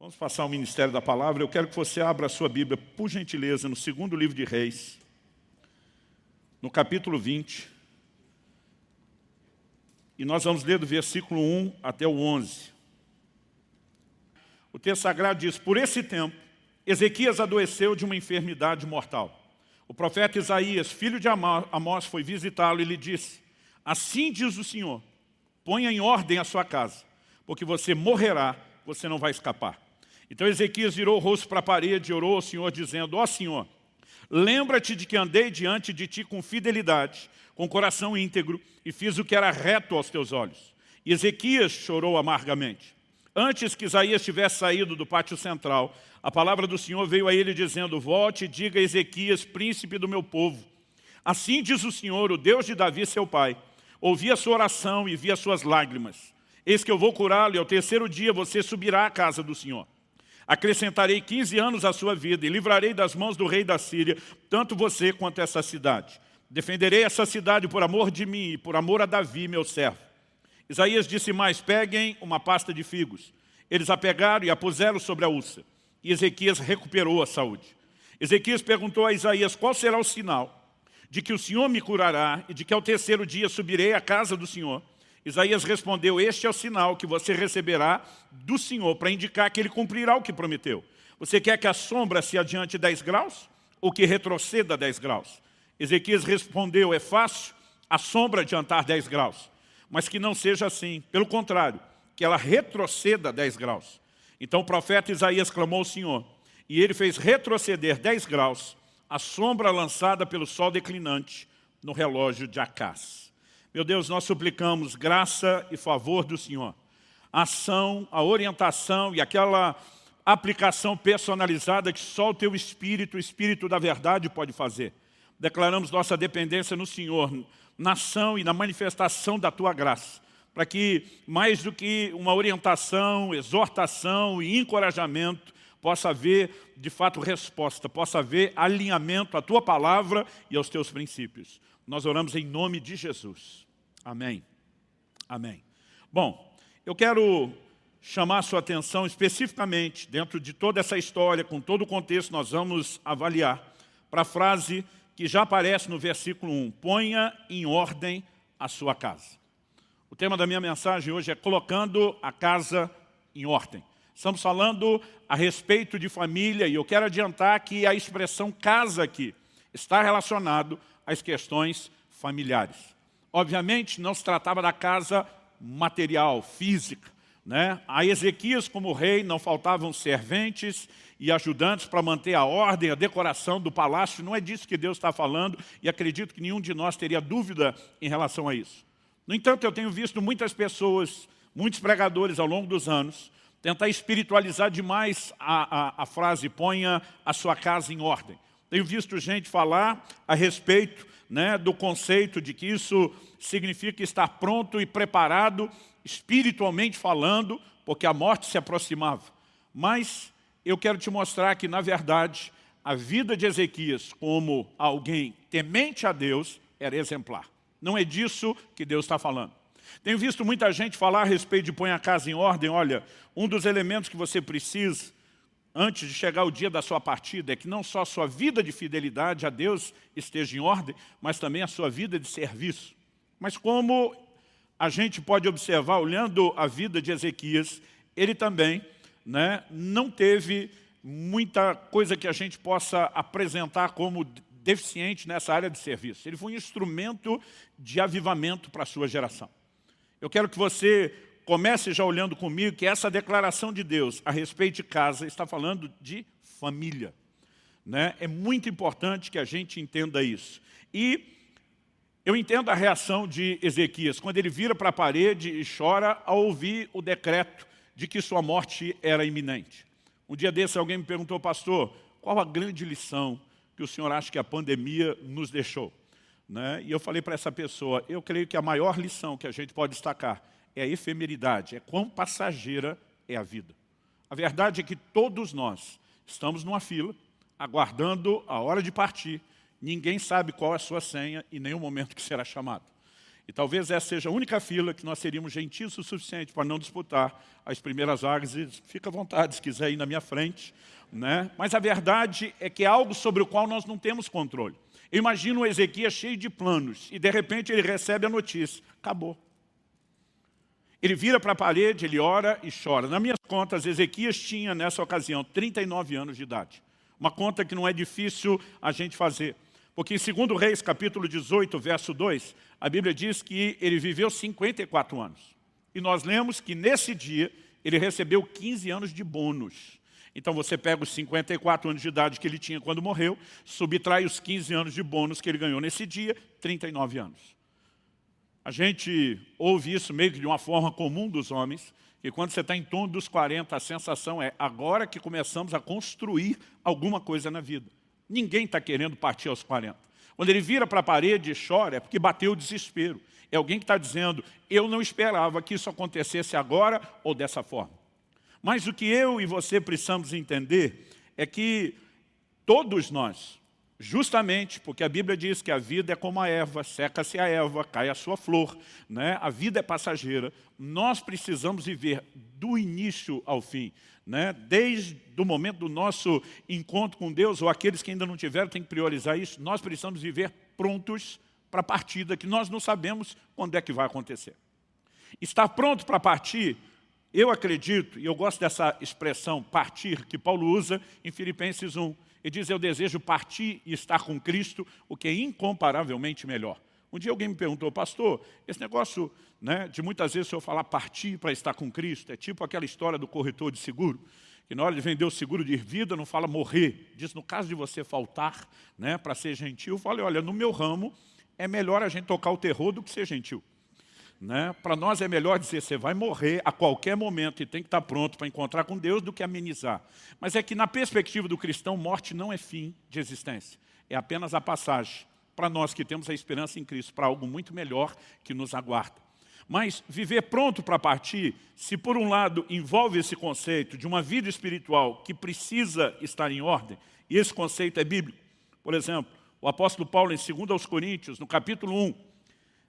Vamos passar ao ministério da palavra. Eu quero que você abra a sua Bíblia, por gentileza, no segundo livro de Reis, no capítulo 20. E nós vamos ler do versículo 1 até o 11. O texto sagrado diz: por esse tempo, Ezequias adoeceu de uma enfermidade mortal. O profeta Isaías, filho de Amós, foi visitá-lo e lhe disse: assim diz o Senhor, ponha em ordem a sua casa, porque você morrerá, você não vai escapar. Então Ezequias virou o rosto para a parede e orou ao Senhor, dizendo: ó Senhor, lembra-te de que andei diante de ti com fidelidade, com coração íntegro, e fiz o que era reto aos teus olhos. E Ezequias chorou amargamente. Antes que Isaías tivesse saído do pátio central, a palavra do Senhor veio a ele dizendo: volte e diga a Ezequias, príncipe do meu povo: assim diz o Senhor, o Deus de Davi, seu pai, ouvi a sua oração e vi as suas lágrimas. Eis que eu vou curá-lo, e ao terceiro dia você subirá à casa do Senhor. Acrescentarei 15 anos à sua vida e livrarei das mãos do rei da Síria, tanto você quanto essa cidade. Defenderei essa cidade por amor de mim e por amor a Davi, meu servo. Isaías disse mais: peguem uma pasta de figos. Eles a pegaram e a puseram sobre a úlcera. E Ezequias recuperou a saúde. Ezequias perguntou a Isaías: qual será o sinal de que o Senhor me curará e de que ao terceiro dia subirei à casa do Senhor? Isaías respondeu: este é o sinal que você receberá do Senhor, para indicar que Ele cumprirá o que prometeu. Você quer que a sombra se adiante 10 graus? Ou que retroceda 10 graus? Ezequias respondeu: é fácil a sombra adiantar 10 graus, mas que não seja assim. Pelo contrário, que ela retroceda 10 graus. Então o profeta Isaías clamou ao Senhor, e ele fez retroceder 10 graus a sombra lançada pelo sol declinante no relógio de Acás. Meu Deus, nós suplicamos graça e favor do Senhor. A ação, a orientação e aquela aplicação personalizada que só o Teu Espírito, o Espírito da verdade, pode fazer. Declaramos nossa dependência no Senhor, na ação e na manifestação da Tua graça, para que, mais do que uma orientação, exortação e encorajamento, possa haver, de fato, resposta, possa haver alinhamento à Tua palavra e aos Teus princípios. Nós oramos em nome de Jesus. Amém. Amém. Bom, eu quero chamar a sua atenção especificamente, dentro de toda essa história, com todo o contexto, nós vamos avaliar, para a frase que já aparece no versículo 1. Ponha em ordem a sua casa. O tema da minha mensagem hoje é colocando a casa em ordem. Estamos falando a respeito de família e eu quero adiantar que a expressão casa aqui está relacionado às questões familiares. Obviamente, não se tratava da casa material, física, né? A Ezequias, como rei, não faltavam serventes e ajudantes para manter a ordem, a decoração do palácio. Não é disso que Deus está falando e acredito que nenhum de nós teria dúvida em relação a isso. No entanto, eu tenho visto muitas pessoas, muitos pregadores ao longo dos anos, tentar espiritualizar demais a frase ponha a sua casa em ordem. Tenho visto gente falar a respeito, né, do conceito de que isso significa estar pronto e preparado, espiritualmente falando, porque a morte se aproximava. Mas eu quero te mostrar que, na verdade, a vida de Ezequias como alguém temente a Deus era exemplar. Não é disso que Deus está falando. Tenho visto muita gente falar a respeito de põe a casa em ordem. Olha, um dos elementos que você precisa antes de chegar o dia da sua partida, é que não só a sua vida de fidelidade a Deus esteja em ordem, mas também a sua vida de serviço. Mas como a gente pode observar, olhando a vida de Ezequias, ele também, né, não teve muita coisa que a gente possa apresentar como deficiente nessa área de serviço. Ele foi um instrumento de avivamento para a sua geração. Eu quero que você comece já olhando comigo que essa declaração de Deus a respeito de casa está falando de família, né? É muito importante que a gente entenda isso. E eu entendo a reação de Ezequias, quando ele vira para a parede e chora ao ouvir o decreto de que sua morte era iminente. Um dia desse alguém me perguntou: pastor, qual a grande lição que o senhor acha que a pandemia nos deixou? Né? E eu falei para essa pessoa: eu creio que a maior lição que a gente pode destacar é a efemeridade, é quão passageira é a vida. A verdade é que todos nós estamos numa fila, aguardando a hora de partir. Ninguém sabe qual é a sua senha e nem o momento que será chamado. E talvez essa seja a única fila que nós seríamos gentios o suficiente para não disputar as primeiras vagas. E fica à vontade se quiser ir na minha frente, né? Mas a verdade é que é algo sobre o qual nós não temos controle. Eu imagino o Ezequias cheio de planos e de repente ele recebe a notícia. Acabou. Ele vira para a parede, ele ora e chora. Nas minhas contas, Ezequias tinha nessa ocasião 39 anos de idade. Uma conta que não é difícil a gente fazer. Porque em 2 Reis, capítulo 18, verso 2, a Bíblia diz que ele viveu 54 anos. E nós lemos que nesse dia ele recebeu 15 anos de bônus. Então você pega os 54 anos de idade que ele tinha quando morreu, subtrai os 15 anos de bônus que ele ganhou nesse dia, 39 anos. A gente ouve isso meio que de uma forma comum dos homens, que quando você está em torno dos 40, a sensação é agora que começamos a construir alguma coisa na vida. Ninguém está querendo partir aos 40. Quando ele vira para a parede e chora, é porque bateu o desespero. É alguém que está dizendo, eu não esperava que isso acontecesse agora ou dessa forma. Mas o que eu e você precisamos entender é que todos nós, justamente porque a Bíblia diz que a vida é como a erva, seca-se a erva, cai a sua flor, né? A vida é passageira, nós precisamos viver do início ao fim. Né? Desde o momento do nosso encontro com Deus, ou aqueles que ainda não tiveram, tem que priorizar isso, nós precisamos viver prontos para a partida, que nós não sabemos quando é que vai acontecer. Estar pronto para partir, eu acredito, e eu gosto dessa expressão partir, que Paulo usa em Filipenses 1. Ele diz, eu desejo partir e estar com Cristo, o que é incomparavelmente melhor. Um dia alguém me perguntou, pastor, esse negócio, né, de muitas vezes o senhor falar partir para estar com Cristo, é tipo aquela história do corretor de seguro, que na hora de vender o seguro de vida não fala morrer, diz no caso de você faltar, né, para ser gentil, fala, olha, no meu ramo é melhor a gente tocar o terror do que ser gentil. Né? Para nós é melhor dizer, você vai morrer a qualquer momento e tem que estar pronto para encontrar com Deus do que amenizar. Mas é que na perspectiva do cristão, morte não é fim de existência, é apenas a passagem. Para nós que temos a esperança em Cristo, para algo muito melhor que nos aguarda. Mas viver pronto para partir, se por um lado envolve esse conceito de uma vida espiritual que precisa estar em ordem, e esse conceito é bíblico. Por exemplo, o apóstolo Paulo em 2 aos Coríntios, no capítulo 1,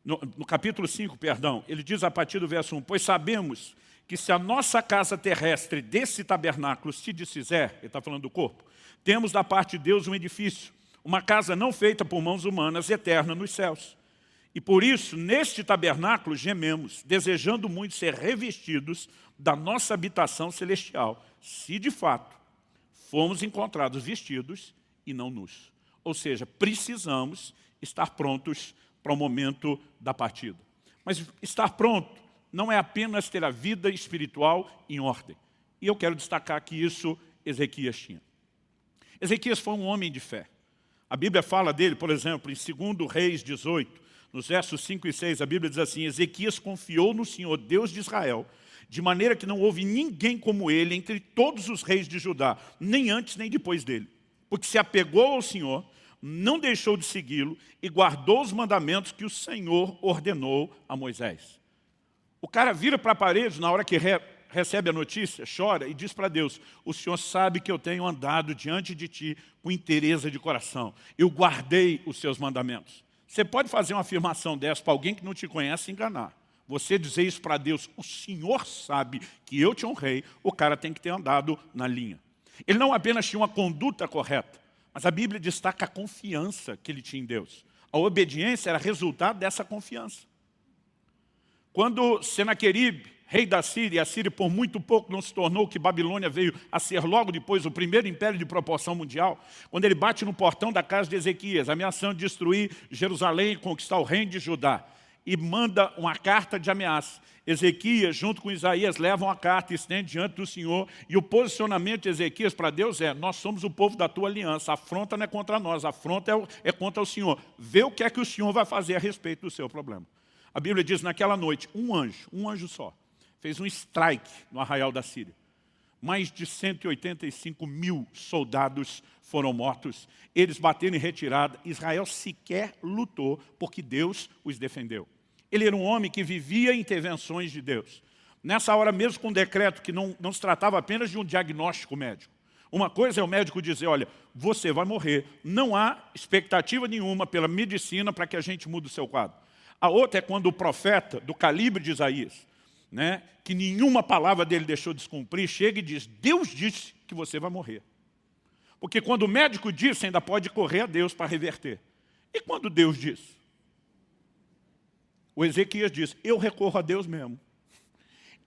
no capítulo 5, perdão, ele diz a partir do verso 1, pois sabemos que se a nossa casa terrestre desse tabernáculo se desfizer, ele está falando do corpo, temos da parte de Deus um edifício, uma casa não feita por mãos humanas, eterna nos céus. E por isso, neste tabernáculo, gememos, desejando muito ser revestidos da nossa habitação celestial, se de fato fomos encontrados vestidos e não nus. Ou seja, precisamos estar prontos para o momento da partida. Mas estar pronto não é apenas ter a vida espiritual em ordem. E eu quero destacar que isso Ezequias tinha. Ezequias foi um homem de fé. A Bíblia fala dele, por exemplo, em 2 Reis 18, nos versos 5 e 6, a Bíblia diz assim, Ezequias confiou no Senhor, Deus de Israel, de maneira que não houve ninguém como ele entre todos os reis de Judá, nem antes nem depois dele. Porque se apegou ao Senhor, não deixou de segui-lo e guardou os mandamentos que o Senhor ordenou a Moisés. O cara vira para a parede na hora que recebe a notícia, chora e diz para Deus, o Senhor sabe que eu tenho andado diante de Ti com inteireza de coração. Eu guardei os Seus mandamentos. Você pode fazer uma afirmação dessa para alguém que não te conhece e enganar. Você dizer isso para Deus, o Senhor sabe que eu te honrei, o cara tem que ter andado na linha. Ele não apenas tinha uma conduta correta, mas a Bíblia destaca a confiança que ele tinha em Deus. A obediência era resultado dessa confiança. Quando Senaqueribe, rei da Síria, e a Síria por muito pouco não se tornou o que Babilônia veio a ser logo depois, o primeiro império de proporção mundial, quando ele bate no portão da casa de Ezequias, ameaçando destruir Jerusalém e conquistar o reino de Judá, e manda uma carta de ameaça. Ezequias, junto com Isaías, levam a carta e estende diante do Senhor, e o posicionamento de Ezequias para Deus é, nós somos o povo da tua aliança, a afronta não é contra nós, a afronta é contra o Senhor. Vê o que é que o Senhor vai fazer a respeito do seu problema. A Bíblia diz, naquela noite, um anjo só, fez um strike no arraial da Síria. Mais de 185 mil soldados foram mortos. Eles bateram em retirada. Israel sequer lutou porque Deus os defendeu. Ele era um homem que vivia intervenções de Deus. Nessa hora mesmo com um decreto que não se tratava apenas de um diagnóstico médico. Uma coisa é o médico dizer, olha, você vai morrer. Não há expectativa nenhuma pela medicina para que a gente mude o seu quadro. A outra é quando o profeta, do calibre de Isaías, né, que nenhuma palavra dele deixou de se cumprir, chega e diz, Deus disse que você vai morrer. Porque quando o médico disse, ainda pode correr a Deus para reverter. E quando Deus diz? O Ezequias diz, eu recorro a Deus mesmo.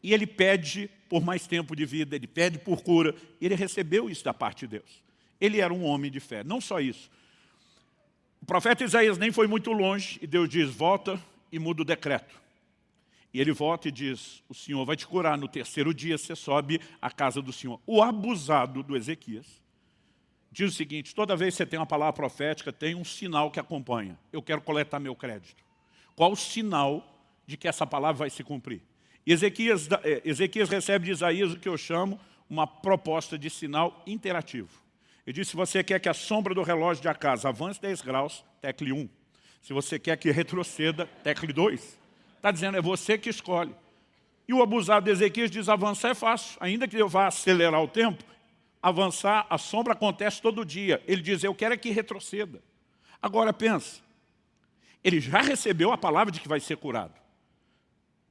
E ele pede por mais tempo de vida, ele pede por cura. E ele recebeu isso da parte de Deus. Ele era um homem de fé. Não só isso. O profeta Isaías nem foi muito longe e Deus diz, volta e muda o decreto. E ele volta e diz, o Senhor vai te curar, no terceiro dia você sobe à casa do Senhor. O abusado do Ezequias diz o seguinte, toda vez que você tem uma palavra profética, tem um sinal que acompanha. Eu quero coletar meu crédito. Qual o sinal de que essa palavra vai se cumprir? E Ezequias recebe de Isaías o que eu chamo uma proposta de sinal interativo. Ele diz, se você quer que a sombra do relógio de Acas avance 10 graus, tecle 1. Se você quer que retroceda, tecle 2. Está dizendo, é você que escolhe. E o abusado de Ezequias diz, avançar é fácil. Ainda que eu vá acelerar o tempo, avançar, a sombra acontece todo dia. Ele diz, eu quero é que retroceda. Agora pensa, ele já recebeu a palavra de que vai ser curado.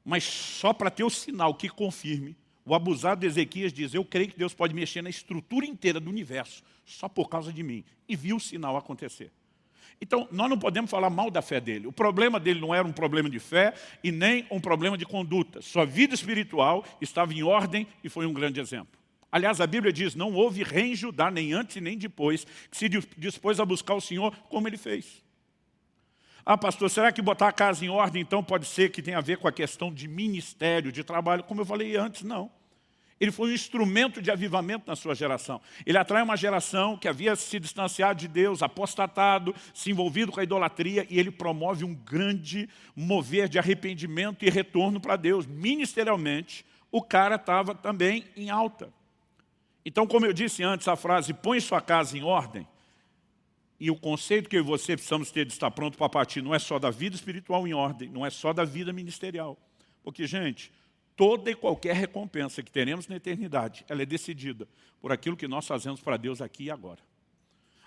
Mas só para ter o sinal que confirme, o abusado de Ezequias diz, eu creio que Deus pode mexer na estrutura inteira do universo, só por causa de mim. E viu o sinal acontecer. Então, nós não podemos falar mal da fé dele. O problema dele não era um problema de fé e nem um problema de conduta. Sua vida espiritual estava em ordem e foi um grande exemplo. Aliás, a Bíblia diz, não houve rei em Judá, nem antes nem depois, que se dispôs a buscar o Senhor como ele fez. Ah, pastor, será que botar a casa em ordem, então, pode ser que tenha a ver com a questão de ministério, de trabalho? Como eu falei antes, não. Ele foi um instrumento de avivamento na sua geração. Ele atrai uma geração que havia se distanciado de Deus, apostatado, se envolvido com a idolatria, e ele promove um grande mover de arrependimento e retorno para Deus. Ministerialmente, o cara estava também em alta. Então, como eu disse antes, a frase, põe sua casa em ordem, e o conceito que eu e você precisamos ter de estar pronto para partir não é só da vida espiritual em ordem, não é só da vida ministerial. Porque, gente, toda e qualquer recompensa que teremos na eternidade, ela é decidida por aquilo que nós fazemos para Deus aqui e agora.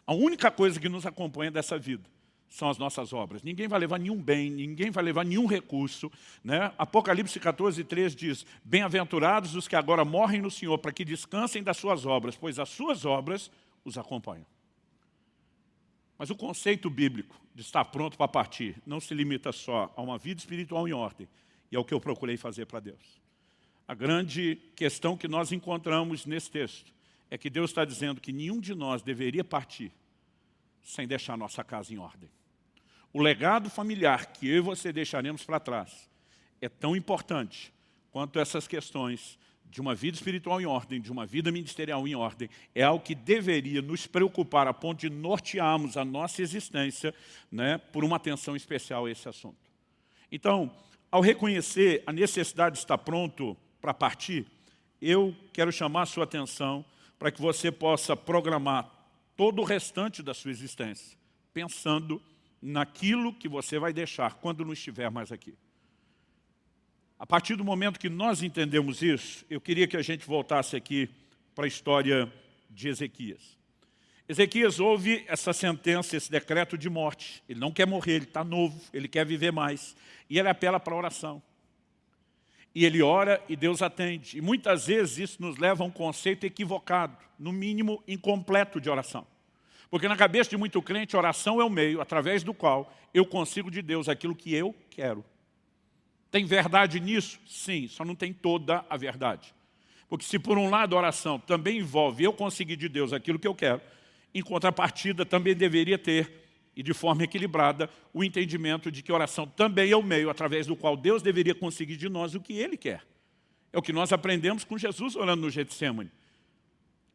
A única coisa que nos acompanha dessa vida são as nossas obras. Ninguém vai levar nenhum bem, ninguém vai levar nenhum recurso, né? Apocalipse 14:3 diz, bem-aventurados os que agora morrem no Senhor, para que descansem das suas obras, pois as suas obras os acompanham. Mas o conceito bíblico de estar pronto para partir não se limita só a uma vida espiritual em ordem, e é o que eu procurei fazer para Deus. A grande questão que nós encontramos nesse texto é que Deus está dizendo que nenhum de nós deveria partir sem deixar nossa casa em ordem. O legado familiar que eu e você deixaremos para trás é tão importante quanto essas questões de uma vida espiritual em ordem, de uma vida ministerial em ordem, é algo que deveria nos preocupar a ponto de nortearmos a nossa existência, né, por uma atenção especial a esse assunto. Então, ao reconhecer a necessidade de estar pronto para partir, eu quero chamar a sua atenção para que você possa programar todo o restante da sua existência, pensando naquilo que você vai deixar quando não estiver mais aqui. A partir do momento que nós entendemos isso, eu queria que a gente voltasse aqui para a história de Ezequias. Ezequias ouve essa sentença, esse decreto de morte. Ele não quer morrer, ele está novo, ele quer viver mais. E ele apela para a oração. E ele ora e Deus atende. E muitas vezes isso nos leva a um conceito equivocado, no mínimo incompleto de oração. Porque na cabeça de muito crente, oração é o meio através do qual eu consigo de Deus aquilo que eu quero. Tem verdade nisso? Sim, só não tem toda a verdade. Porque se por um lado a oração também envolve eu conseguir de Deus aquilo que eu quero, em contrapartida também deveria ter, e de forma equilibrada, o entendimento de que oração também é o meio através do qual Deus deveria conseguir de nós o que Ele quer. É o que nós aprendemos com Jesus orando no Getsemane.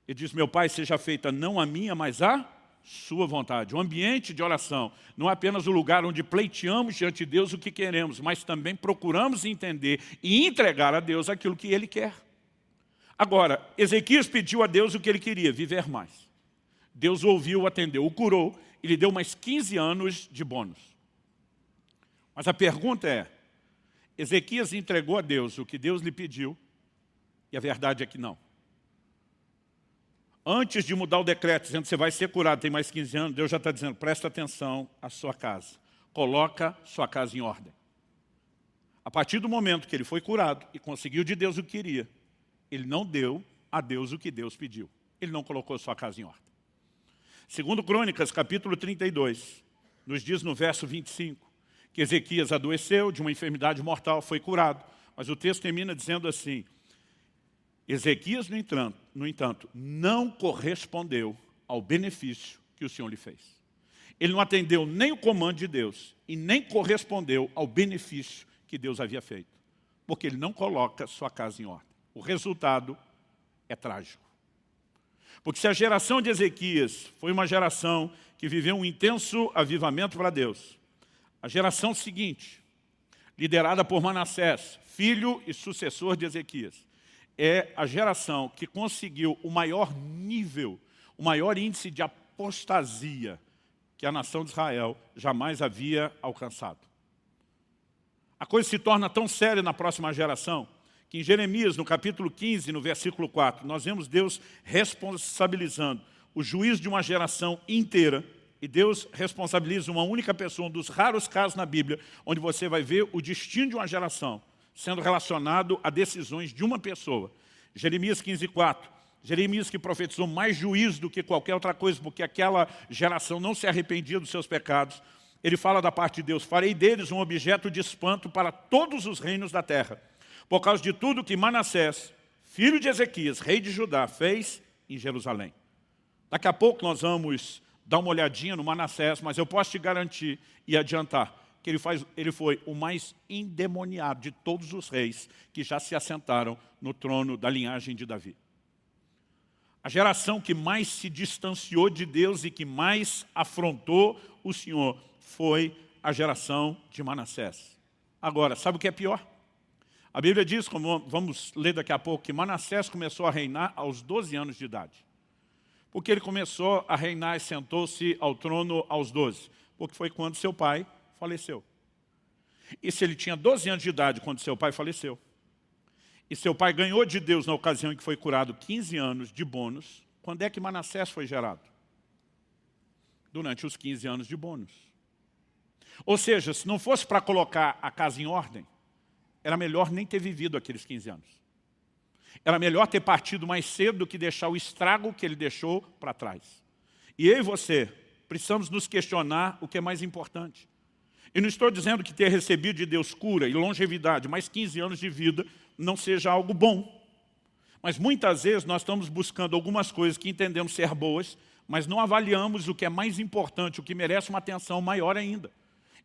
Ele diz, meu Pai, seja feita não a minha, mas a sua vontade. O ambiente de oração não é apenas o lugar onde pleiteamos diante de Deus o que queremos, mas também procuramos entender e entregar a Deus aquilo que Ele quer. Agora, Ezequias pediu a Deus o que ele queria, viver mais. Deus ouviu, atendeu, o curou e lhe deu mais 15 anos de bônus. Mas a pergunta é, Ezequias entregou a Deus o que Deus lhe pediu? E a verdade é que não. Antes de mudar o decreto, dizendo que você vai ser curado, tem mais 15 anos, Deus já está dizendo, presta atenção à sua casa. Coloca sua casa em ordem. A partir do momento que ele foi curado e conseguiu de Deus o que queria, ele não deu a Deus o que Deus pediu. Ele não colocou sua casa em ordem. Segundo Crônicas, capítulo 32, nos diz no verso 25, que Ezequias adoeceu de uma enfermidade mortal, foi curado. Mas o texto termina dizendo assim: Ezequias, no entanto, não correspondeu ao benefício que o Senhor lhe fez. Ele não atendeu nem o comando de Deus e nem correspondeu ao benefício que Deus havia feito, porque ele não coloca sua casa em ordem. O resultado é trágico. Porque se a geração de Ezequias foi uma geração que viveu um intenso avivamento para Deus, a geração seguinte, liderada por Manassés, filho e sucessor de Ezequias, é a geração que conseguiu o maior nível, o maior índice de apostasia que a nação de Israel jamais havia alcançado. A coisa se torna tão séria na próxima geração que em Jeremias, no capítulo 15, no versículo 4, nós vemos Deus responsabilizando o juízo de uma geração inteira, e Deus responsabiliza uma única pessoa, um dos raros casos na Bíblia, onde você vai ver o destino de uma geração sendo relacionado a decisões de uma pessoa. Jeremias 15, 4. Jeremias, que profetizou mais juízo do que qualquer outra coisa, porque aquela geração não se arrependia dos seus pecados. Ele fala da parte de Deus: farei deles um objeto de espanto para todos os reinos da terra, por causa de tudo que Manassés, filho de Ezequias, rei de Judá, fez em Jerusalém. Daqui a pouco nós vamos dar uma olhadinha no Manassés, mas eu posso te garantir e adiantar que ele foi o mais endemoniado de todos os reis que já se assentaram no trono da linhagem de Davi. A geração que mais se distanciou de Deus e que mais afrontou o Senhor foi a geração de Manassés. Agora, sabe o que é pior? A Bíblia diz, como vamos ler daqui a pouco, que Manassés começou a reinar aos 12 anos de idade. Por que ele começou a reinar e sentou-se ao trono aos 12? Porque foi quando seu pai faleceu. E se ele tinha 12 anos de idade quando seu pai faleceu, e seu pai ganhou de Deus na ocasião em que foi curado 15 anos de bônus, quando é que Manassés foi gerado? Durante os 15 anos de bônus. Ou seja, se não fosse para colocar a casa em ordem, era melhor nem ter vivido aqueles 15 anos. Era melhor ter partido mais cedo do que deixar o estrago que ele deixou para trás. E eu e você precisamos nos questionar o que é mais importante. E não estou dizendo que ter recebido de Deus cura e longevidade, mais 15 anos de vida, não seja algo bom. Mas muitas vezes nós estamos buscando algumas coisas que entendemos ser boas, mas não avaliamos o que é mais importante, o que merece uma atenção maior ainda.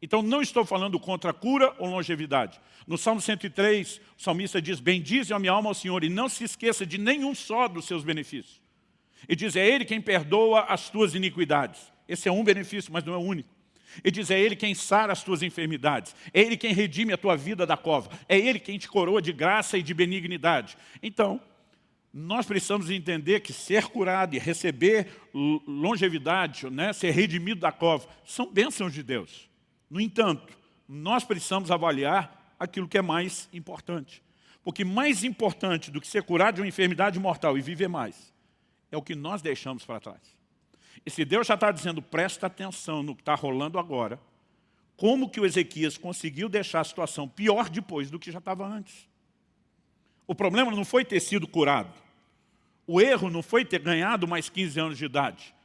Então não estou falando contra cura ou longevidade. No Salmo 103, o salmista diz: bendize a minha alma ao Senhor e não se esqueça de nenhum só dos seus benefícios. E diz: é Ele quem perdoa as tuas iniquidades. Esse é um benefício, mas não é o único. E diz: é Ele quem sara as tuas enfermidades. É Ele quem redime a tua vida da cova. É Ele quem te coroa de graça e de benignidade. Então, nós precisamos entender que ser curado e receber longevidade, né, ser redimido da cova, são bênçãos de Deus. No entanto, nós precisamos avaliar aquilo que é mais importante. Porque mais importante do que ser curado de uma enfermidade mortal e viver mais, é o que nós deixamos para trás. E se Deus já está dizendo, presta atenção no que está rolando agora, como que o Ezequias conseguiu deixar a situação pior depois do que já estava antes? O problema não foi ter sido curado. O erro não foi ter ganhado mais 15 anos de idade.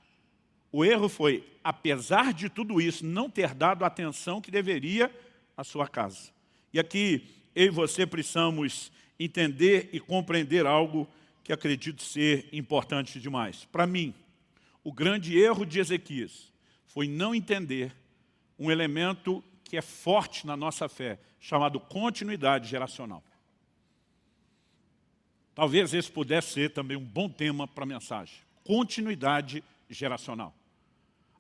O erro foi, apesar de tudo isso, não ter dado a atenção que deveria à sua casa. E aqui, eu e você precisamos entender e compreender algo que acredito ser importante demais. Para mim, o grande erro de Ezequias foi não entender um elemento que é forte na nossa fé, chamado continuidade geracional. Talvez esse pudesse ser também um bom tema para a mensagem. Continuidade geracional.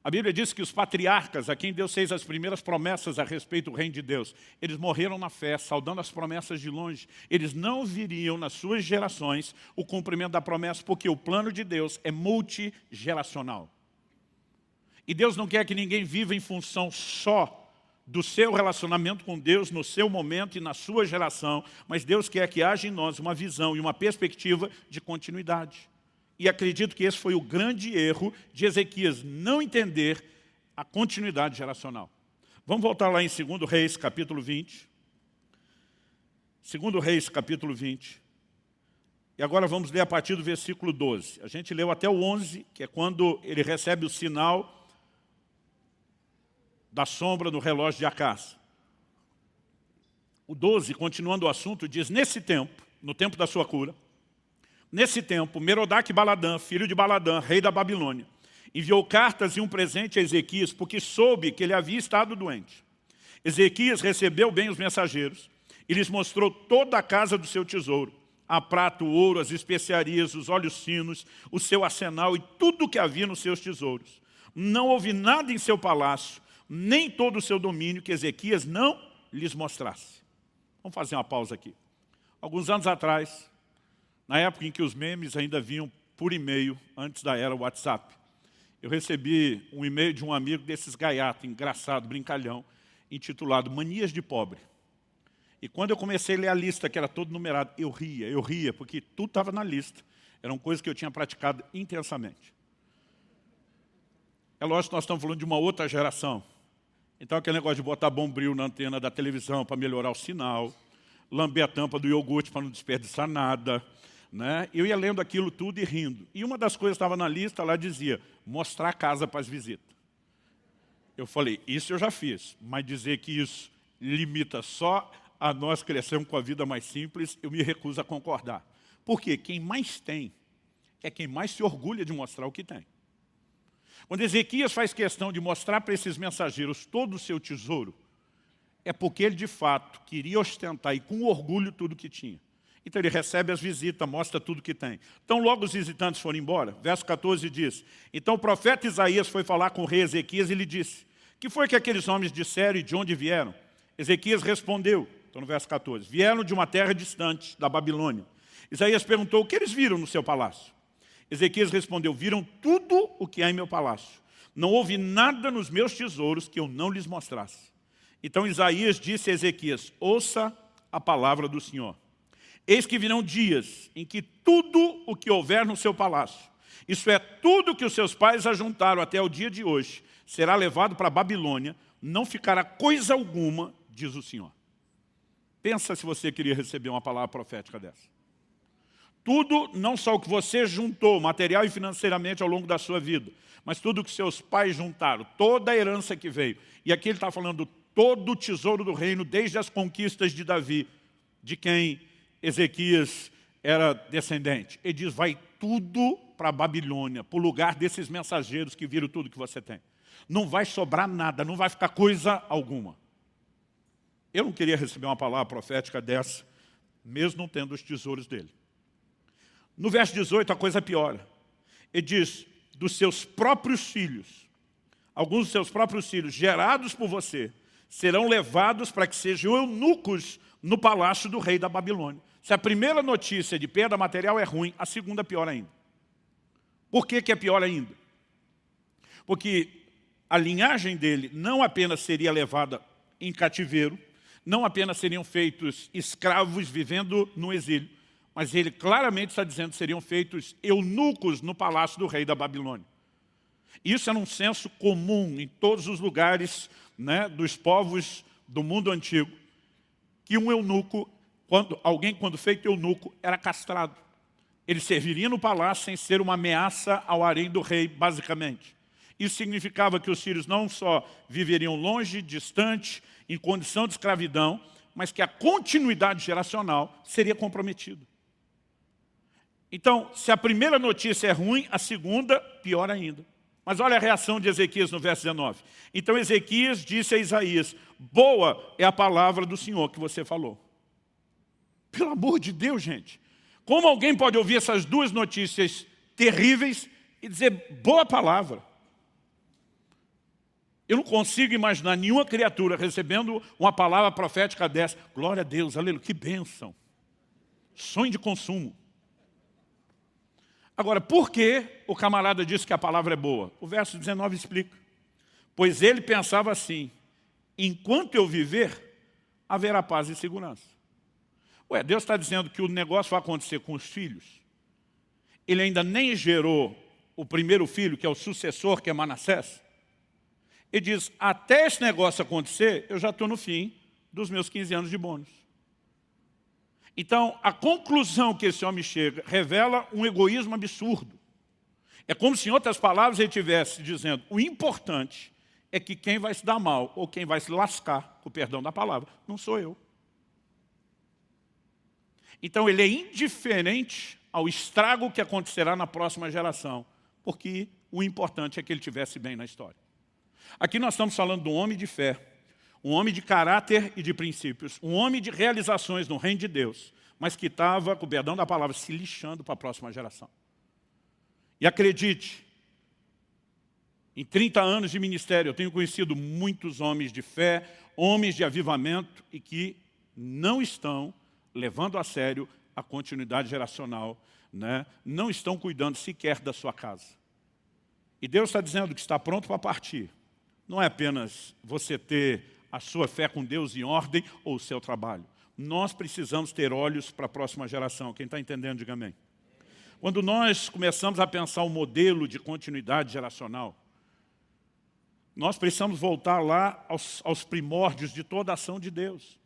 A Bíblia diz que os patriarcas, a quem Deus fez as primeiras promessas a respeito do reino de Deus, eles morreram na fé, saudando as promessas de longe. Eles não viriam nas suas gerações o cumprimento da promessa, porque o plano de Deus é multigeracional. E Deus não quer que ninguém viva em função só do seu relacionamento com Deus, no seu momento e na sua geração, mas Deus quer que haja em nós uma visão e uma perspectiva de continuidade. E acredito que esse foi o grande erro de Ezequias, não entender a continuidade geracional. Vamos voltar lá em 2 Reis, capítulo 20. 2 Reis, capítulo 20. E agora vamos ler a partir do versículo 12. A gente leu até o 11, que é quando ele recebe o sinal da sombra no relógio de Acás. O 12, continuando o assunto, diz: nesse tempo, no tempo da sua cura, nesse tempo, Merodach-Baladã, filho de Baladã, rei da Babilônia, enviou cartas e um presente a Ezequias, porque soube que ele havia estado doente. Ezequias recebeu bem os mensageiros e lhes mostrou toda a casa do seu tesouro, a prata, o ouro, as especiarias, os óleos finos, o seu arsenal e tudo o que havia nos seus tesouros. Não houve nada em seu palácio, nem todo o seu domínio que Ezequias não lhes mostrasse. Vamos fazer uma pausa aqui. Alguns anos atrás, na época em que os memes ainda vinham por e-mail, antes da era WhatsApp, eu recebi um e-mail de um amigo desses gaiatos, engraçado, brincalhão, intitulado Manias de Pobre. E quando eu comecei a ler a lista, que era todo numerado, eu ria, porque tudo estava na lista. Eram coisas que eu tinha praticado intensamente. É lógico que nós estamos falando de uma outra geração. Então aquele negócio de botar bombril na antena da televisão para melhorar o sinal, lamber a tampa do iogurte para não desperdiçar nada, né? Eu ia lendo aquilo tudo e rindo. E uma das coisas que estava na lista, lá dizia, mostrar a casa para as visitas. Eu falei, isso eu já fiz, mas dizer que isso limita só a nós crescermos com a vida mais simples, eu me recuso a concordar. Porque quem mais tem é quem mais se orgulha de mostrar o que tem. Quando Ezequias faz questão de mostrar para esses mensageiros todo o seu tesouro, é porque ele de fato queria ostentar e com orgulho tudo que tinha. Então ele recebe as visitas, mostra tudo que tem. Então logo os visitantes foram embora. Verso 14 diz, então o profeta Isaías foi falar com o rei Ezequias e lhe disse, que foi que aqueles homens disseram e de onde vieram? Ezequias respondeu, então no verso 14, vieram de uma terra distante, da Babilônia. Isaías perguntou, o que eles viram no seu palácio? Ezequias respondeu, viram tudo o que há em meu palácio. Não houve nada nos meus tesouros que eu não lhes mostrasse. Então Isaías disse a Ezequias, ouça a palavra do Senhor. Eis que virão dias em que tudo o que houver no seu palácio, isso é, tudo que os seus pais ajuntaram até o dia de hoje, será levado para a Babilônia, não ficará coisa alguma, diz o Senhor. Pensa se você queria receber uma palavra profética dessa. Tudo, não só o que você juntou, material e financeiramente ao longo da sua vida, mas tudo o que seus pais juntaram, toda a herança que veio. E aqui ele está falando todo o tesouro do reino, desde as conquistas de Davi, de quem Ezequias era descendente. Ele diz, vai tudo para a Babilônia, para o lugar desses mensageiros que viram tudo que você tem. Não vai sobrar nada, não vai ficar coisa alguma. Eu não queria receber uma palavra profética dessa, mesmo não tendo os tesouros dele. No verso 18 a coisa piora. Ele diz, dos seus próprios filhos, alguns dos seus próprios filhos, gerados por você, serão levados para que sejam eunucos no palácio do rei da Babilônia. Se a primeira notícia de perda material é ruim, a segunda é pior ainda. Por que é pior ainda? Porque a linhagem dele não apenas seria levada em cativeiro, não apenas seriam feitos escravos vivendo no exílio, mas ele claramente está dizendo que seriam feitos eunucos no palácio do rei da Babilônia. Isso era um senso comum em todos os lugares, né, dos povos do mundo antigo, que um eunuco, quando feito eunuco, era castrado. Ele serviria no palácio sem ser uma ameaça ao harém do rei, basicamente. Isso significava que os filhos não só viveriam longe, distante, em condição de escravidão, mas que a continuidade geracional seria comprometida. Então, se a primeira notícia é ruim, a segunda, pior ainda. Mas olha a reação de Ezequias no verso 19. Então Ezequias disse a Isaías, boa é a palavra do Senhor que você falou. Pelo amor de Deus, gente. Como alguém pode ouvir essas duas notícias terríveis e dizer boa palavra? Eu não consigo imaginar nenhuma criatura recebendo uma palavra profética dessa. Glória a Deus, aleluia, que bênção. Sonho de consumo. Agora, por que o camarada disse que a palavra é boa? O verso 19 explica. Pois ele pensava assim, enquanto eu viver, haverá paz e segurança. Ué, Deus está dizendo que o negócio vai acontecer com os filhos. Ele ainda nem gerou o primeiro filho, que é o sucessor, que é Manassés. Ele diz, até esse negócio acontecer, eu já estou no fim dos meus 15 anos de bônus. Então, a conclusão que esse homem chega revela um egoísmo absurdo. É como se, em outras palavras, ele estivesse dizendo, o importante é que quem vai se dar mal, ou quem vai se lascar, com o perdão da palavra, não sou eu. Então, ele é indiferente ao estrago que acontecerá na próxima geração, porque o importante é que ele estivesse bem na história. Aqui nós estamos falando de um homem de fé, um homem de caráter e de princípios, um homem de realizações no reino de Deus, mas que estava, com o perdão da palavra, se lixando para a próxima geração. E acredite, em 30 anos de ministério, eu tenho conhecido muitos homens de fé, homens de avivamento, e que não estão levando a sério a continuidade geracional, né? Não estão cuidando sequer da sua casa. E Deus está dizendo que está pronto para partir. Não é apenas você ter a sua fé com Deus em ordem ou o seu trabalho. Nós precisamos ter olhos para a próxima geração. Quem está entendendo, diga amém. Quando nós começamos a pensar o modelo de continuidade geracional, nós precisamos voltar lá aos primórdios de toda a ação de Deus.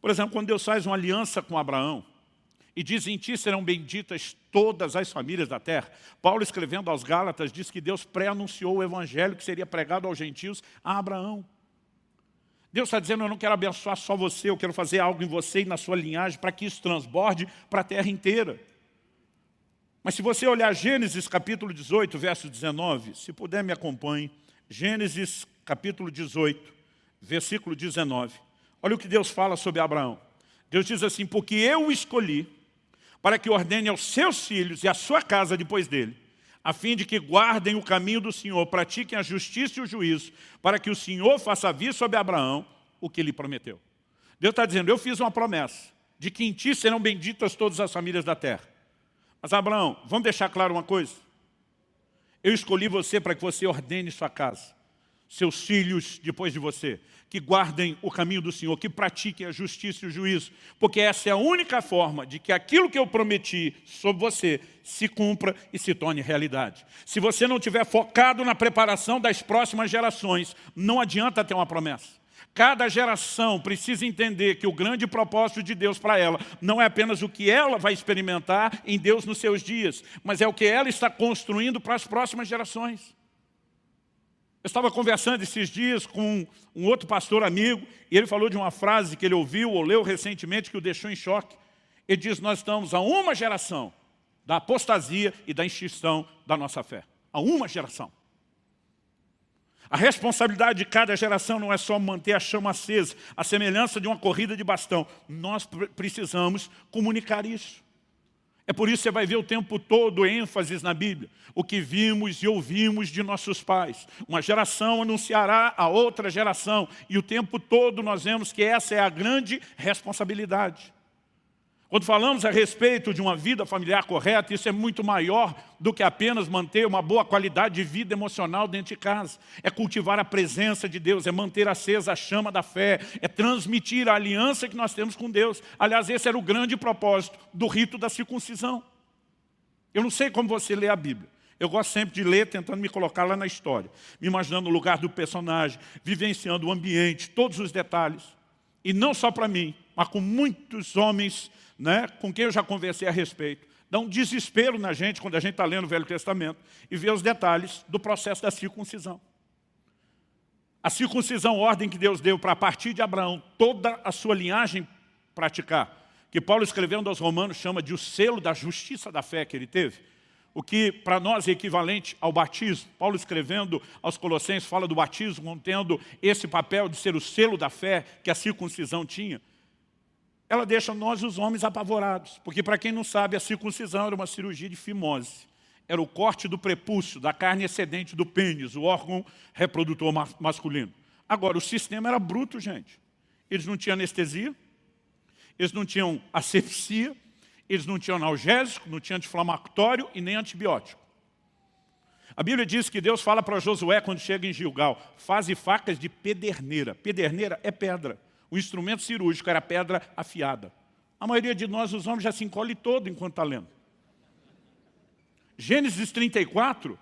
Por exemplo, quando Deus faz uma aliança com Abraão e diz, em ti serão benditas todas as famílias da terra. Paulo, escrevendo aos Gálatas, diz que Deus pré-anunciou o evangelho que seria pregado aos gentios a Abraão. Deus está dizendo, eu não quero abençoar só você, eu quero fazer algo em você e na sua linhagem para que isso transborde para a terra inteira. Mas se você olhar Gênesis capítulo 18, verso 19, se puder me acompanhe, Gênesis capítulo 18, versículo 19. Olha o que Deus fala sobre Abraão. Deus diz assim, porque eu o escolhi para que ordene aos seus filhos e à sua casa depois dele, a fim de que guardem o caminho do Senhor, pratiquem a justiça e o juízo, para que o Senhor faça vir sobre Abraão o que lhe prometeu. Deus está dizendo, eu fiz uma promessa, de que em ti serão benditas todas as famílias da terra. Mas Abraão, vamos deixar claro uma coisa? Eu escolhi você para que você ordene sua casa, seus filhos depois de você, que guardem o caminho do Senhor, que pratiquem a justiça e o juízo, porque essa é a única forma de que aquilo que eu prometi sobre você se cumpra e se torne realidade. Se você não estiver focado na preparação das próximas gerações, não adianta ter uma promessa. Cada geração precisa entender que o grande propósito de Deus para ela não é apenas o que ela vai experimentar em Deus nos seus dias, mas é o que ela está construindo para as próximas gerações. Eu estava conversando esses dias com um outro pastor amigo, e ele falou de uma frase que ele ouviu ou leu recentemente que o deixou em choque. Ele diz, nós estamos a uma geração da apostasia e da extinção da nossa fé. A uma geração. A responsabilidade de cada geração não é só manter a chama acesa, a semelhança de uma corrida de bastão. Nós precisamos comunicar isso. É por isso que você vai ver o tempo todo ênfases na Bíblia. O que vimos e ouvimos de nossos pais. Uma geração anunciará a outra geração. E o tempo todo nós vemos que essa é a grande responsabilidade. Quando falamos a respeito de uma vida familiar correta, isso é muito maior do que apenas manter uma boa qualidade de vida emocional dentro de casa. É cultivar a presença de Deus, é manter acesa a chama da fé, é transmitir a aliança que nós temos com Deus. Aliás, esse era o grande propósito do rito da circuncisão. Eu não sei como você lê a Bíblia. Eu gosto sempre de ler, tentando me colocar lá na história, me imaginando no lugar do personagem, vivenciando o ambiente, todos os detalhes. E não só para mim, mas com muitos homens, né, com quem eu já conversei a respeito. Dá um desespero na gente quando a gente está lendo o Velho Testamento e vê os detalhes do processo da circuncisão. A circuncisão, ordem que Deus deu para a partir de Abraão, toda a sua linhagem praticar, que Paulo escrevendo aos Romanos chama de o selo da justiça da fé que ele teve, o que para nós é equivalente ao batismo. Paulo escrevendo aos Colossenses fala do batismo, contendo esse papel de ser o selo da fé que a circuncisão tinha. Ela deixa nós, os homens, apavorados. Porque, para quem não sabe, a circuncisão era uma cirurgia de fimose. Era o corte do prepúcio, da carne excedente do pênis, o órgão reprodutor masculino. Agora, o sistema era bruto, gente. Eles não tinham anestesia, eles não tinham asepsia, eles não tinham analgésico, não tinham anti-inflamatório e nem antibiótico. A Bíblia diz que Deus fala para Josué quando chega em Gilgal, faze facas de pederneira. Pederneira é pedra. O instrumento cirúrgico era pedra afiada. A maioria de nós, os homens, já se encolhe todo enquanto está lendo. Gênesis 34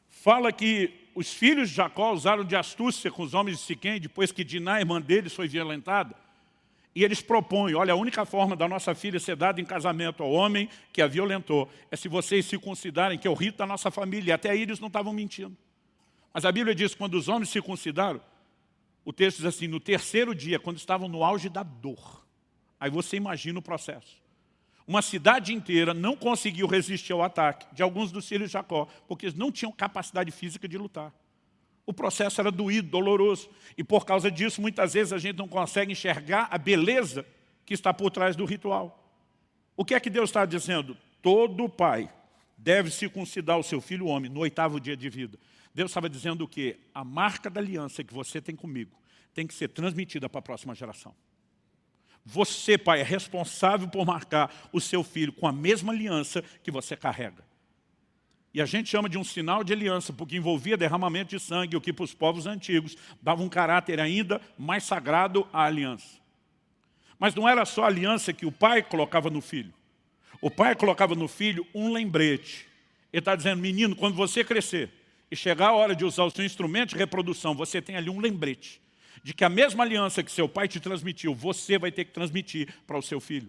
fala que os filhos de Jacó usaram de astúcia com os homens de Siquém, depois que Diná, irmã deles, foi violentada. E eles propõem, olha, a única forma da nossa filha ser dada em casamento ao homem que a violentou é se vocês se considerarem que é o rito da nossa família. E até aí eles não estavam mentindo. Mas a Bíblia diz que quando os homens se circuncidaram, o texto diz assim, no terceiro dia, quando estavam no auge da dor. Aí você imagina o processo. Uma cidade inteira não conseguiu resistir ao ataque de alguns dos filhos de Jacó, porque eles não tinham capacidade física de lutar. O processo era doído, doloroso. E por causa disso, muitas vezes a gente não consegue enxergar a beleza que está por trás do ritual. O que é que Deus está dizendo? Todo pai deve circuncidar o seu filho homem no 8º dia de vida. Deus estava dizendo o quê? A marca da aliança que você tem comigo tem que ser transmitida para a próxima geração. Você, pai, é responsável por marcar o seu filho com a mesma aliança que você carrega. E a gente chama de um sinal de aliança, porque envolvia derramamento de sangue, o que para os povos antigos dava um caráter ainda mais sagrado à aliança. Mas não era só a aliança que o pai colocava no filho. O pai colocava no filho um lembrete. Ele está dizendo, menino, quando você crescer e chegar a hora de usar o seu instrumento de reprodução, você tem ali um lembrete de que a mesma aliança que seu pai te transmitiu, você vai ter que transmitir para o seu filho.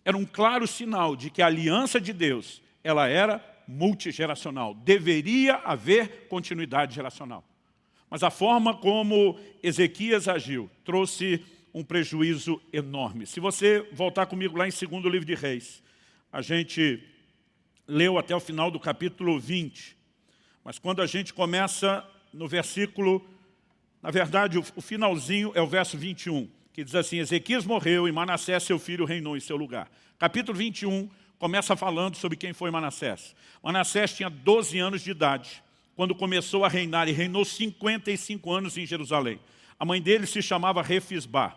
Era um claro sinal de que a aliança de Deus, ela era multigeracional. Deveria haver continuidade geracional. Mas a forma como Ezequias agiu trouxe um prejuízo enorme. Se você voltar comigo lá em 2º livro de Reis, a gente leu até o final do capítulo 20, mas quando a gente começa no versículo, na verdade o finalzinho é o verso 21, que diz assim, Ezequias morreu e Manassés seu filho reinou em seu lugar. Capítulo 21 começa falando sobre quem foi Manassés. Manassés tinha 12 anos de idade quando começou a reinar e reinou 55 anos em Jerusalém. A mãe dele se chamava Refisbá.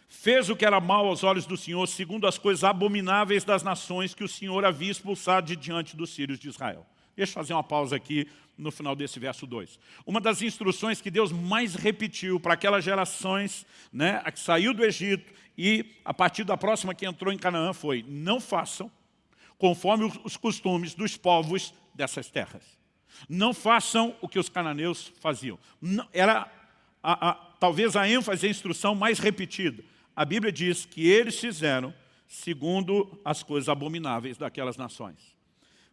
Fez o que era mal aos olhos do Senhor, segundo as coisas abomináveis das nações que o Senhor havia expulsado de diante dos filhos de Israel. Deixa eu fazer uma pausa aqui no final desse verso 2. Uma das instruções que Deus mais repetiu para aquelas gerações, né, a que saiu do Egito e a partir da próxima que entrou em Canaã foi, não façam conforme os costumes dos povos dessas terras. Não façam o que os cananeus faziam. Era talvez a ênfase e a instrução mais repetida. A Bíblia diz que eles fizeram segundo as coisas abomináveis daquelas nações.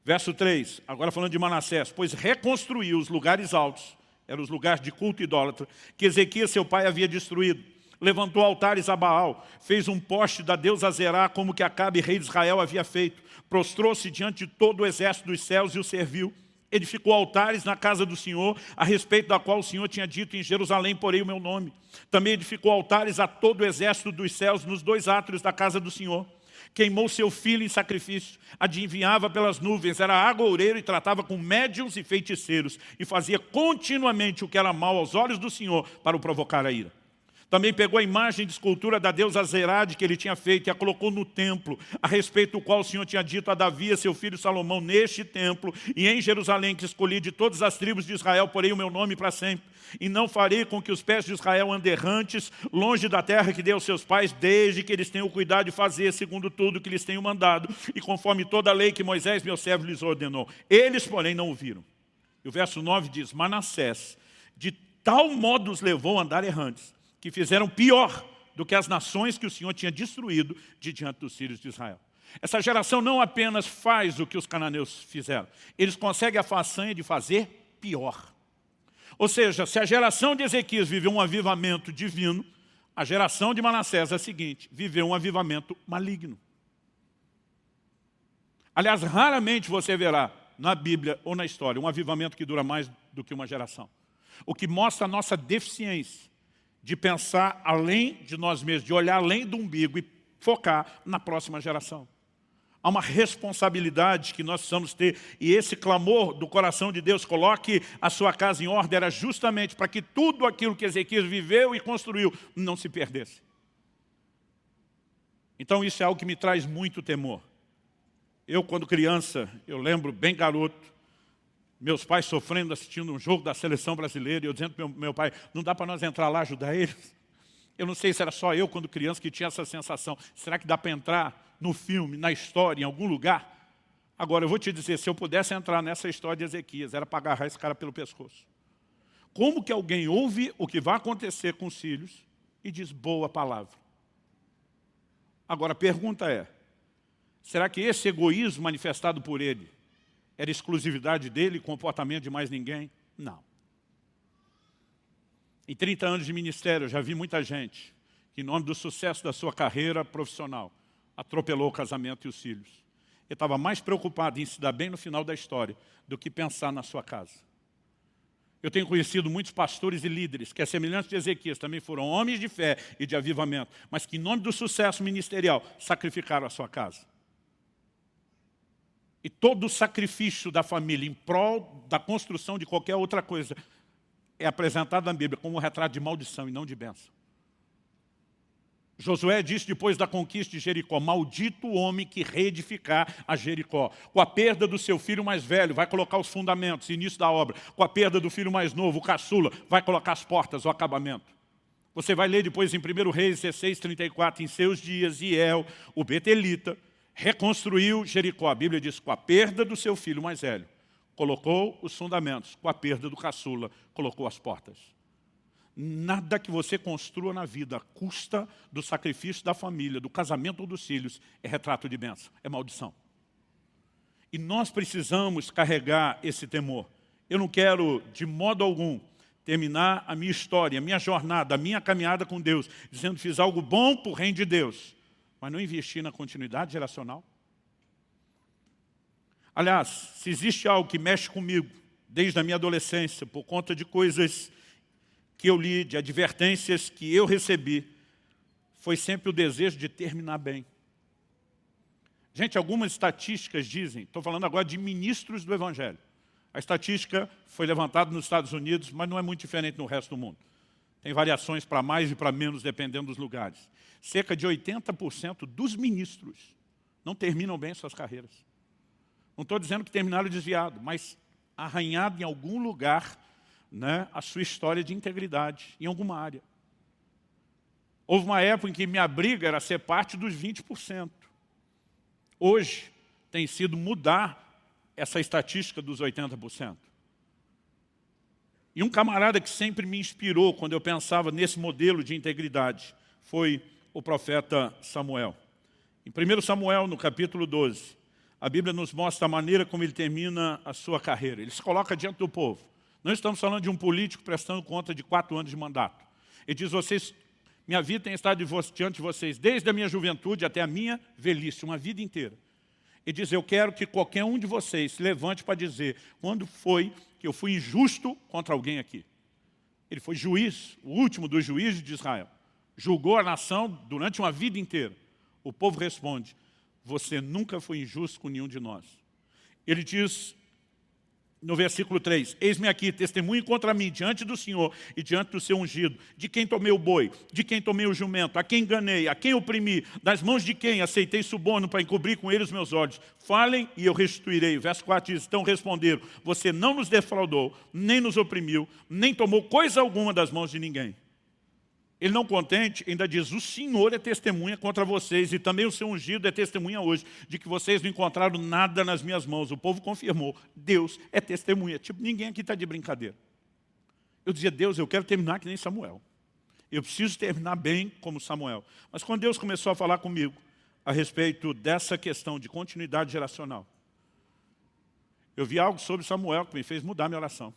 Verso 3, agora falando de Manassés, pois reconstruiu os lugares altos, eram os lugares de culto idólatra, que Ezequias seu pai havia destruído. Levantou altares a Baal, fez um poste da deusa Zerá, como que Acabe, rei de Israel, havia feito. Prostrou-se diante de todo o exército dos céus e o serviu. Edificou altares na casa do Senhor, a respeito da qual o Senhor tinha dito, em Jerusalém porei o meu nome. Também edificou altares a todo o exército dos céus, nos 2 átrios da casa do Senhor. Queimou seu filho em sacrifício, adivinhava pelas nuvens, era agoureiro e tratava com médiuns e feiticeiros, e fazia continuamente o que era mal aos olhos do Senhor, para o provocar a ira. Também pegou a imagem de escultura da deusa Zerade que ele tinha feito e a colocou no templo, a respeito do qual o Senhor tinha dito a Davi e seu filho Salomão, neste templo e em Jerusalém, que escolhi de todas as tribos de Israel, porei o meu nome para sempre. E não farei com que os pés de Israel andem errantes, longe da terra que dei aos seus pais, desde que eles tenham cuidado de fazer segundo tudo que lhes tenho mandado, e conforme toda a lei que Moisés, meu servo, lhes ordenou. Eles, porém, não ouviram. E o verso 9 diz, Manassés, de tal modo os levou a andar errantes, que fizeram pior do que as nações que o Senhor tinha destruído de diante dos filhos de Israel. Essa geração não apenas faz o que os cananeus fizeram, eles conseguem a façanha de fazer pior. Ou seja, se a geração de Ezequias viveu um avivamento divino, a geração de Manassés, a seguinte, viveu um avivamento maligno. Aliás, raramente você verá na Bíblia ou na história um avivamento que dura mais do que uma geração. O que mostra a nossa deficiência de pensar além de nós mesmos, de olhar além do umbigo e focar na próxima geração. Há uma responsabilidade que nós precisamos ter, e esse clamor do coração de Deus, coloque a sua casa em ordem, era justamente para que tudo aquilo que Ezequias viveu e construiu não se perdesse. Então isso é algo que me traz muito temor. Eu, quando criança, eu lembro bem garoto, meus pais sofrendo, assistindo um jogo da seleção brasileira, e eu dizendo para meu pai, não dá para nós entrar lá ajudar eles? Eu não sei se era só eu, quando criança, que tinha essa sensação. Será que dá para entrar no filme, na história, em algum lugar? Agora, eu vou te dizer, se eu pudesse entrar nessa história de Ezequias, era para agarrar esse cara pelo pescoço. Como que alguém ouve o que vai acontecer com os filhos e diz boa palavra? Agora, a pergunta é, será que esse egoísmo manifestado por ele era exclusividade dele, comportamento de mais ninguém? Não. Em 30 anos de ministério, eu já vi muita gente que, em nome do sucesso da sua carreira profissional, atropelou o casamento e os filhos. Ele estava mais preocupado em se dar bem no final da história do que pensar na sua casa. Eu tenho conhecido muitos pastores e líderes que, a semelhança de Ezequias, também foram homens de fé e de avivamento, mas que, em nome do sucesso ministerial, sacrificaram a sua casa. E todo o sacrifício da família em prol da construção de qualquer outra coisa é apresentado na Bíblia como um retrato de maldição e não de bênção. Josué disse depois da conquista de Jericó, maldito o homem que reedificar a Jericó. Com a perda do seu filho mais velho, vai colocar os fundamentos, início da obra. Com a perda do filho mais novo, o caçula, vai colocar as portas, o acabamento. Você vai ler depois em 1 Reis 16:34, em seus dias, Iel, o betelita, reconstruiu Jericó. A Bíblia diz, com a perda do seu filho mais velho, colocou os fundamentos. Com a perda do caçula, colocou as portas. Nada que você construa na vida, à custa do sacrifício da família, do casamento ou dos filhos, é retrato de bênção, é maldição. E nós precisamos carregar esse temor. Eu não quero, de modo algum, terminar a minha história, a minha jornada, a minha caminhada com Deus, dizendo que fiz algo bom para o reino de Deus, mas não investir na continuidade geracional. Aliás, se existe algo que mexe comigo, desde a minha adolescência, por conta de coisas que eu li, de advertências que eu recebi, foi sempre o desejo de terminar bem. Gente, algumas estatísticas dizem, estou falando agora de ministros do Evangelho. A estatística foi levantada nos Estados Unidos, mas não é muito diferente no resto do mundo. Tem variações para mais e para menos, dependendo dos lugares. Cerca de 80% dos ministros não terminam bem suas carreiras. Não estou dizendo que terminaram desviado, mas arranhado em algum lugar, né, a sua história de integridade, em alguma área. Houve uma época em que minha briga era ser parte dos 20%. Hoje tem sido mudar essa estatística dos 80%. E um camarada que sempre me inspirou quando eu pensava nesse modelo de integridade foi o profeta Samuel. Em 1 Samuel, no capítulo 12, a Bíblia nos mostra a maneira como ele termina a sua carreira. Ele se coloca diante do povo. Não estamos falando de um político prestando conta de 4 anos de mandato. Ele diz, minha vida tem estado diante de vocês desde a minha juventude até a minha velhice, uma vida inteira. Ele diz, eu quero que qualquer um de vocês se levante para dizer quando foi que eu fui injusto contra alguém aqui. Ele foi juiz, o último dos juízes de Israel. Julgou a nação durante uma vida inteira. O povo responde, você nunca foi injusto com nenhum de nós. Ele diz, no versículo 3, eis-me aqui, testemunhe contra mim, diante do Senhor e diante do seu ungido, de quem tomei o boi, de quem tomei o jumento, a quem enganei, a quem oprimi, das mãos de quem aceitei suborno para encobrir com ele os meus olhos. Falem e eu restituirei. Verso 4 diz, então responderam, você não nos defraudou, nem nos oprimiu, nem tomou coisa alguma das mãos de ninguém. Ele não contente, ainda diz, o Senhor é testemunha contra vocês e também o seu ungido é testemunha hoje de que vocês não encontraram nada nas minhas mãos. O povo confirmou, Deus é testemunha. Tipo, ninguém aqui está de brincadeira. Eu dizia, Deus, eu quero terminar que nem Samuel. Eu preciso terminar bem como Samuel. Mas quando Deus começou a falar comigo a respeito dessa questão de continuidade geracional, eu vi algo sobre Samuel que me fez mudar minha oração.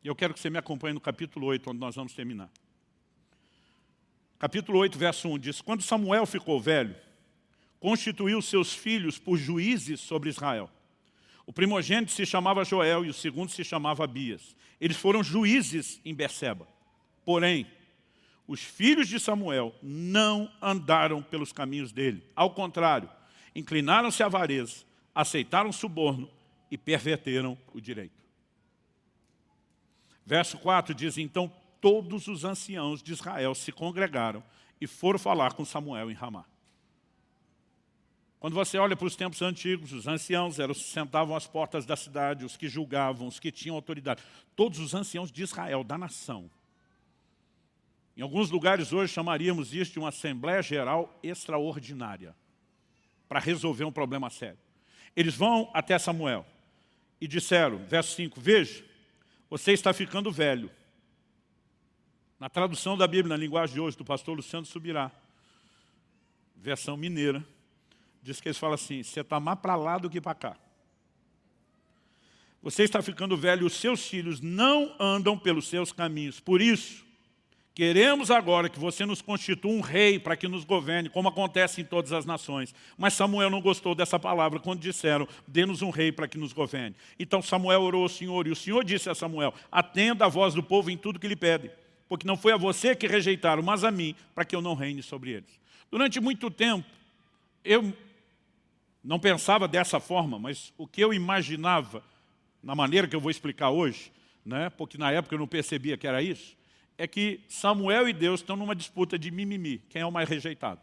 E eu quero que você me acompanhe no capítulo 8, onde nós vamos terminar. Capítulo 8, verso 1 diz, quando Samuel ficou velho, constituiu seus filhos por juízes sobre Israel. O primogênito se chamava Joel e o segundo se chamava Abias. Eles foram juízes em Berseba. Porém, os filhos de Samuel não andaram pelos caminhos dele. Ao contrário, inclinaram-se à avareza, aceitaram suborno e perverteram o direito. Verso 4 diz, então, todos os anciãos de Israel se congregaram e foram falar com Samuel em Ramá. Quando você olha para os tempos antigos, os anciãos sentavam às portas da cidade, os que julgavam, os que tinham autoridade. Todos os anciãos de Israel, da nação. Em alguns lugares hoje chamaríamos isso de uma Assembleia Geral Extraordinária, para resolver um problema sério. Eles vão até Samuel e disseram, verso 5, veja, você está ficando velho. Na tradução da Bíblia, na linguagem de hoje, do pastor Luciano Subirá, versão mineira, diz que eles falam assim, você está mais para lá do que para cá. Você está ficando velho e os seus filhos não andam pelos seus caminhos. Por isso, queremos agora que você nos constitua um rei para que nos governe, como acontece em todas as nações. Mas Samuel não gostou dessa palavra quando disseram, dê-nos um rei para que nos governe. Então Samuel orou ao Senhor, e o Senhor disse a Samuel, atenda a voz do povo em tudo que lhe pede, porque não foi a você que rejeitaram, mas a mim, para que eu não reine sobre eles. Durante muito tempo, eu não pensava dessa forma, mas o que eu imaginava, na maneira que eu vou explicar hoje, né, porque na época eu não percebia que era isso, é que Samuel e Deus estão numa disputa de mimimi, quem é o mais rejeitado.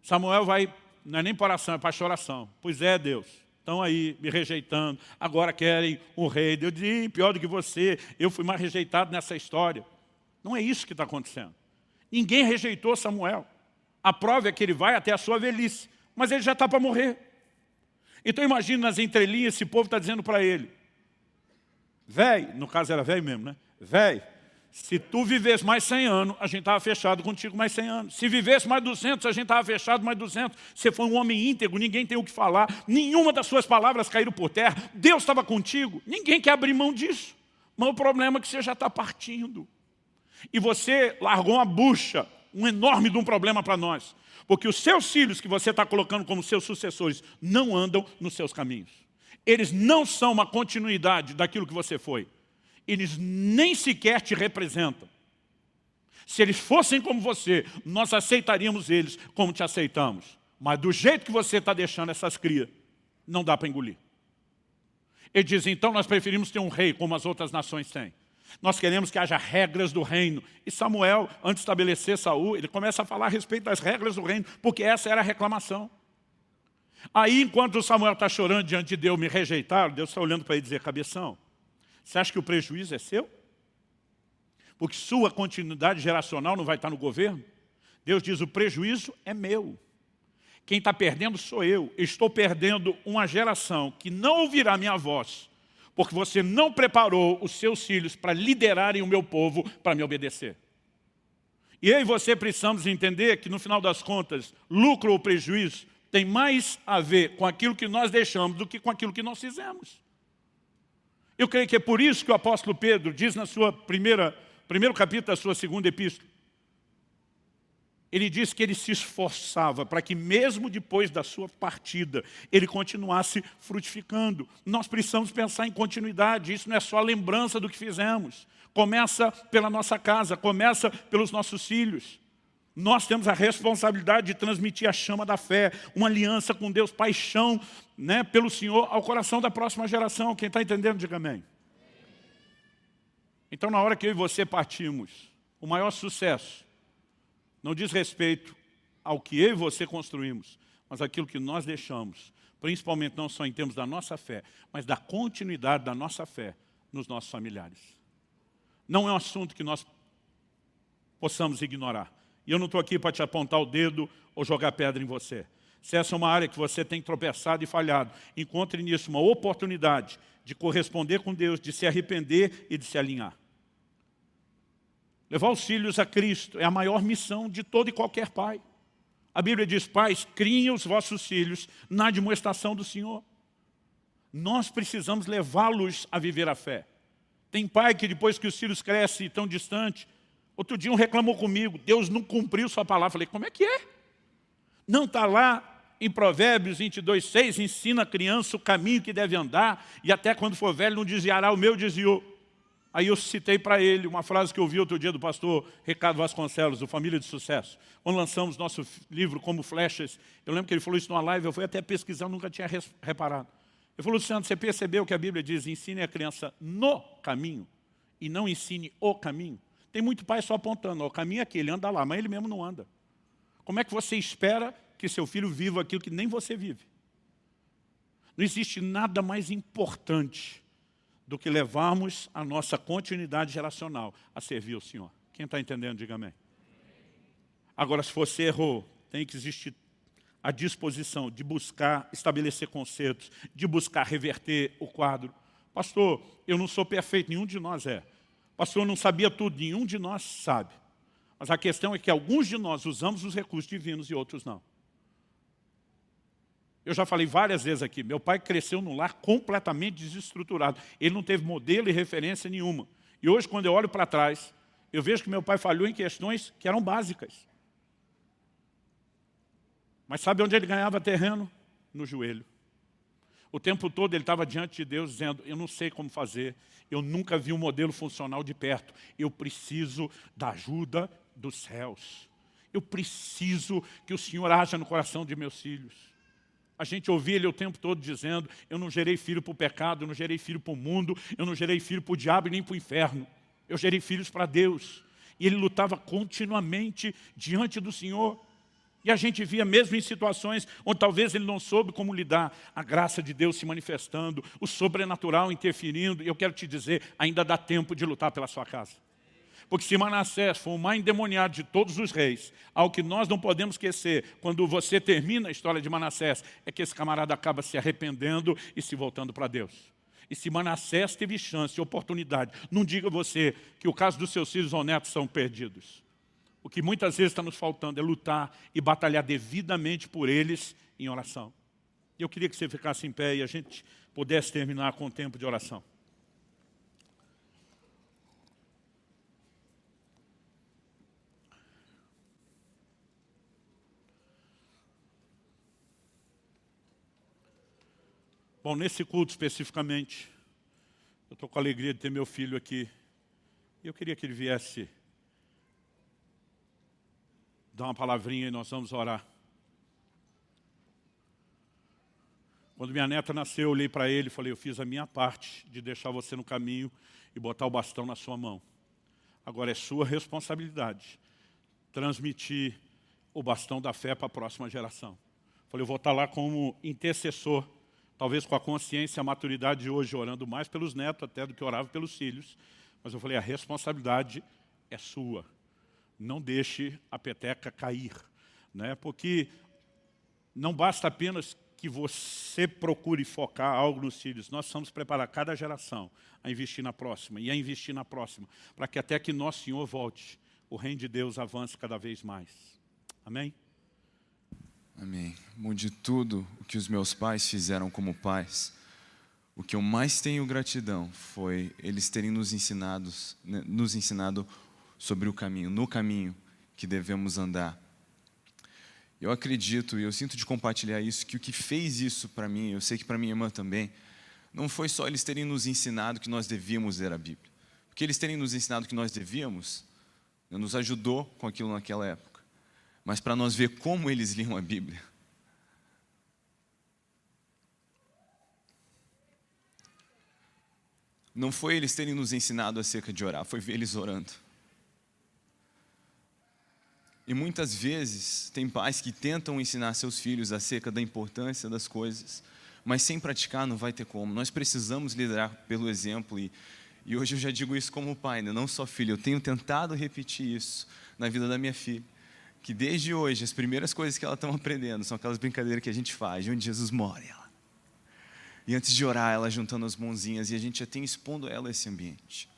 Samuel vai, não é nem para oração, é para choração. Pois é, Deus, estão aí me rejeitando, agora querem um rei. Deus diz, pior do que você, eu fui mais rejeitado nessa história. Não é isso que está acontecendo. Ninguém rejeitou Samuel. A prova é que ele vai até a sua velhice, mas ele já está para morrer. Então imagina nas entrelinhas, esse povo está dizendo para ele, véi, no caso era velho mesmo, né? Véi, se tu vivesse mais 100 anos, a gente estava fechado contigo mais 100 anos. Se vivesse mais 200, a gente estava fechado mais 200. Você foi um homem íntegro, ninguém tem o que falar. Nenhuma das suas palavras caíram por terra. Deus estava contigo. Ninguém quer abrir mão disso. Mas o problema é que você já está partindo. E você largou uma bucha, um enorme de um problema para nós. Porque os seus filhos que você está colocando como seus sucessores não andam nos seus caminhos. Eles não são uma continuidade daquilo que você foi. Eles nem sequer te representam. Se eles fossem como você, nós aceitaríamos eles como te aceitamos. Mas do jeito que você está deixando essas crias, não dá para engolir. Ele diz, então nós preferimos ter um rei como as outras nações têm. Nós queremos que haja regras do reino. E Samuel, antes de estabelecer Saul, ele começa a falar a respeito das regras do reino, porque essa era a reclamação. Aí, enquanto Samuel está chorando diante de Deus, me rejeitaram, Deus está olhando para ele e dizer, cabeção, você acha que o prejuízo é seu? Porque sua continuidade geracional não vai estar no governo? Deus diz, o prejuízo é meu. Quem está perdendo sou eu. Estou perdendo uma geração que não ouvirá minha voz, porque você não preparou os seus filhos para liderarem o meu povo para me obedecer. E eu e você precisamos entender que, no final das contas, lucro ou prejuízo tem mais a ver com aquilo que nós deixamos do que com aquilo que nós fizemos. Eu creio que é por isso que o apóstolo Pedro diz na sua primeiro capítulo da sua segunda epístola, ele diz que ele se esforçava para que mesmo depois da sua partida, ele continuasse frutificando. Nós precisamos pensar em continuidade, isso não é só lembrança do que fizemos. Começa pela nossa casa, começa pelos nossos filhos. Nós temos a responsabilidade de transmitir a chama da fé, uma aliança com Deus, paixão, né, pelo Senhor ao coração da próxima geração. Quem está entendendo, diga amém. Então, na hora que eu e você partimos, o maior sucesso não diz respeito ao que eu e você construímos, mas aquilo que nós deixamos, principalmente não só em termos da nossa fé, mas da continuidade da nossa fé nos nossos familiares. Não é um assunto que nós possamos ignorar. E eu não estou aqui para te apontar o dedo ou jogar pedra em você. Se essa é uma área que você tem tropeçado e falhado, encontre nisso uma oportunidade de corresponder com Deus, de se arrepender e de se alinhar. Levar os filhos a Cristo é a maior missão de todo e qualquer pai. A Bíblia diz, pais, criem os vossos filhos na admoestação do Senhor. Nós precisamos levá-los a viver a fé. Tem pai que depois que os filhos crescem e estão distantes, outro dia um reclamou comigo, Deus não cumpriu sua palavra. Falei, como é que é? Não está lá em Provérbios 22:6, ensina a criança o caminho que deve andar, e até quando for velho não desviará, o meu desviou. Aí eu citei para ele uma frase que eu ouvi outro dia do pastor Ricardo Vasconcelos, do Família de Sucesso. Quando lançamos nosso livro Como Flechas, eu lembro que ele falou isso numa live, eu fui até pesquisar, eu nunca tinha reparado. Ele falou, Luciano, você percebeu que a Bíblia diz, ensine a criança no caminho, e não ensine o caminho? Tem muito pai só apontando, o caminho é aquele, ele anda lá, mas ele mesmo não anda. Como é que você espera que seu filho viva aquilo que nem você vive? Não existe nada mais importante do que levarmos a nossa continuidade geracional a servir ao Senhor. Quem está entendendo, diga amém. Agora, se você errou, tem que existir a disposição de buscar estabelecer consertos, de buscar reverter o quadro. Pastor, eu não sou perfeito, nenhum de nós é. Pastor, eu não sabia tudo, nenhum de nós sabe. Mas a questão é que alguns de nós usamos os recursos divinos e outros não. Eu já falei várias vezes aqui, meu pai cresceu num lar completamente desestruturado. Ele não teve modelo e referência nenhuma. E hoje, quando eu olho para trás, eu vejo que meu pai falhou em questões que eram básicas. Mas sabe onde ele ganhava terreno? No joelho. O tempo todo ele estava diante de Deus dizendo, eu não sei como fazer, eu nunca vi um modelo funcional de perto, eu preciso da ajuda dos céus. Eu preciso que o Senhor haja no coração de meus filhos. A gente ouvia ele o tempo todo dizendo, eu não gerei filho para o pecado, eu não gerei filho para o mundo, eu não gerei filho para o diabo e nem para o inferno. Eu gerei filhos para Deus. E ele lutava continuamente diante do Senhor. E a gente via mesmo em situações onde talvez ele não soube como lidar, a graça de Deus se manifestando, o sobrenatural interferindo. E eu quero te dizer, ainda dá tempo de lutar pela sua casa. Porque se Manassés foi o mais endemoniado de todos os reis, algo que nós não podemos esquecer, quando você termina a história de Manassés, é que esse camarada acaba se arrependendo e se voltando para Deus. E se Manassés teve chance e oportunidade, não diga você que o caso dos seus filhos ou netos são perdidos. O que muitas vezes está nos faltando é lutar e batalhar devidamente por eles em oração. E eu queria que você ficasse em pé e a gente pudesse terminar com o tempo de oração. Bom, nesse culto especificamente, eu estou com a alegria de ter meu filho aqui. E eu queria que ele viesse dar uma palavrinha e nós vamos orar. Quando minha neta nasceu, eu olhei para ele e falei, eu fiz a minha parte de deixar você no caminho e botar o bastão na sua mão. Agora é sua responsabilidade transmitir o bastão da fé para a próxima geração. Falei, eu vou estar lá como intercessor, talvez com a consciência e a maturidade de hoje, orando mais pelos netos até do que orava pelos filhos. Mas eu falei, a responsabilidade é sua. Não deixe a peteca cair. Né? Porque não basta apenas que você procure focar algo nos filhos. Nós precisamos preparar cada geração a investir na próxima e a investir na próxima, para que até que nosso Senhor volte, o reino de Deus avance cada vez mais. Amém? Amém. Bom, de tudo o que os meus pais fizeram como pais, o que eu mais tenho gratidão foi eles terem nos ensinado sobre o caminho, no caminho que devemos andar. Eu acredito e eu sinto de compartilhar isso, que o que fez isso para mim, eu sei que para minha irmã também, não foi só eles terem nos ensinado que nós devíamos ler a Bíblia. Porque eles terem nos ensinado que nós devíamos, nos ajudou com aquilo naquela época. Mas para nós ver como eles liam a Bíblia. Não foi eles terem nos ensinado acerca de orar, foi ver eles orando. E muitas vezes tem pais que tentam ensinar seus filhos acerca da importância das coisas, mas sem praticar não vai ter como. Nós precisamos liderar pelo exemplo e hoje eu já digo isso como pai, né? Não só filho, eu tenho tentado repetir isso na vida da minha filha. Que desde hoje, as primeiras coisas que ela está aprendendo são aquelas brincadeiras que a gente faz, de onde Jesus mora. E antes de orar, ela juntando as mãozinhas, e a gente já tem expondo ela a esse ambiente.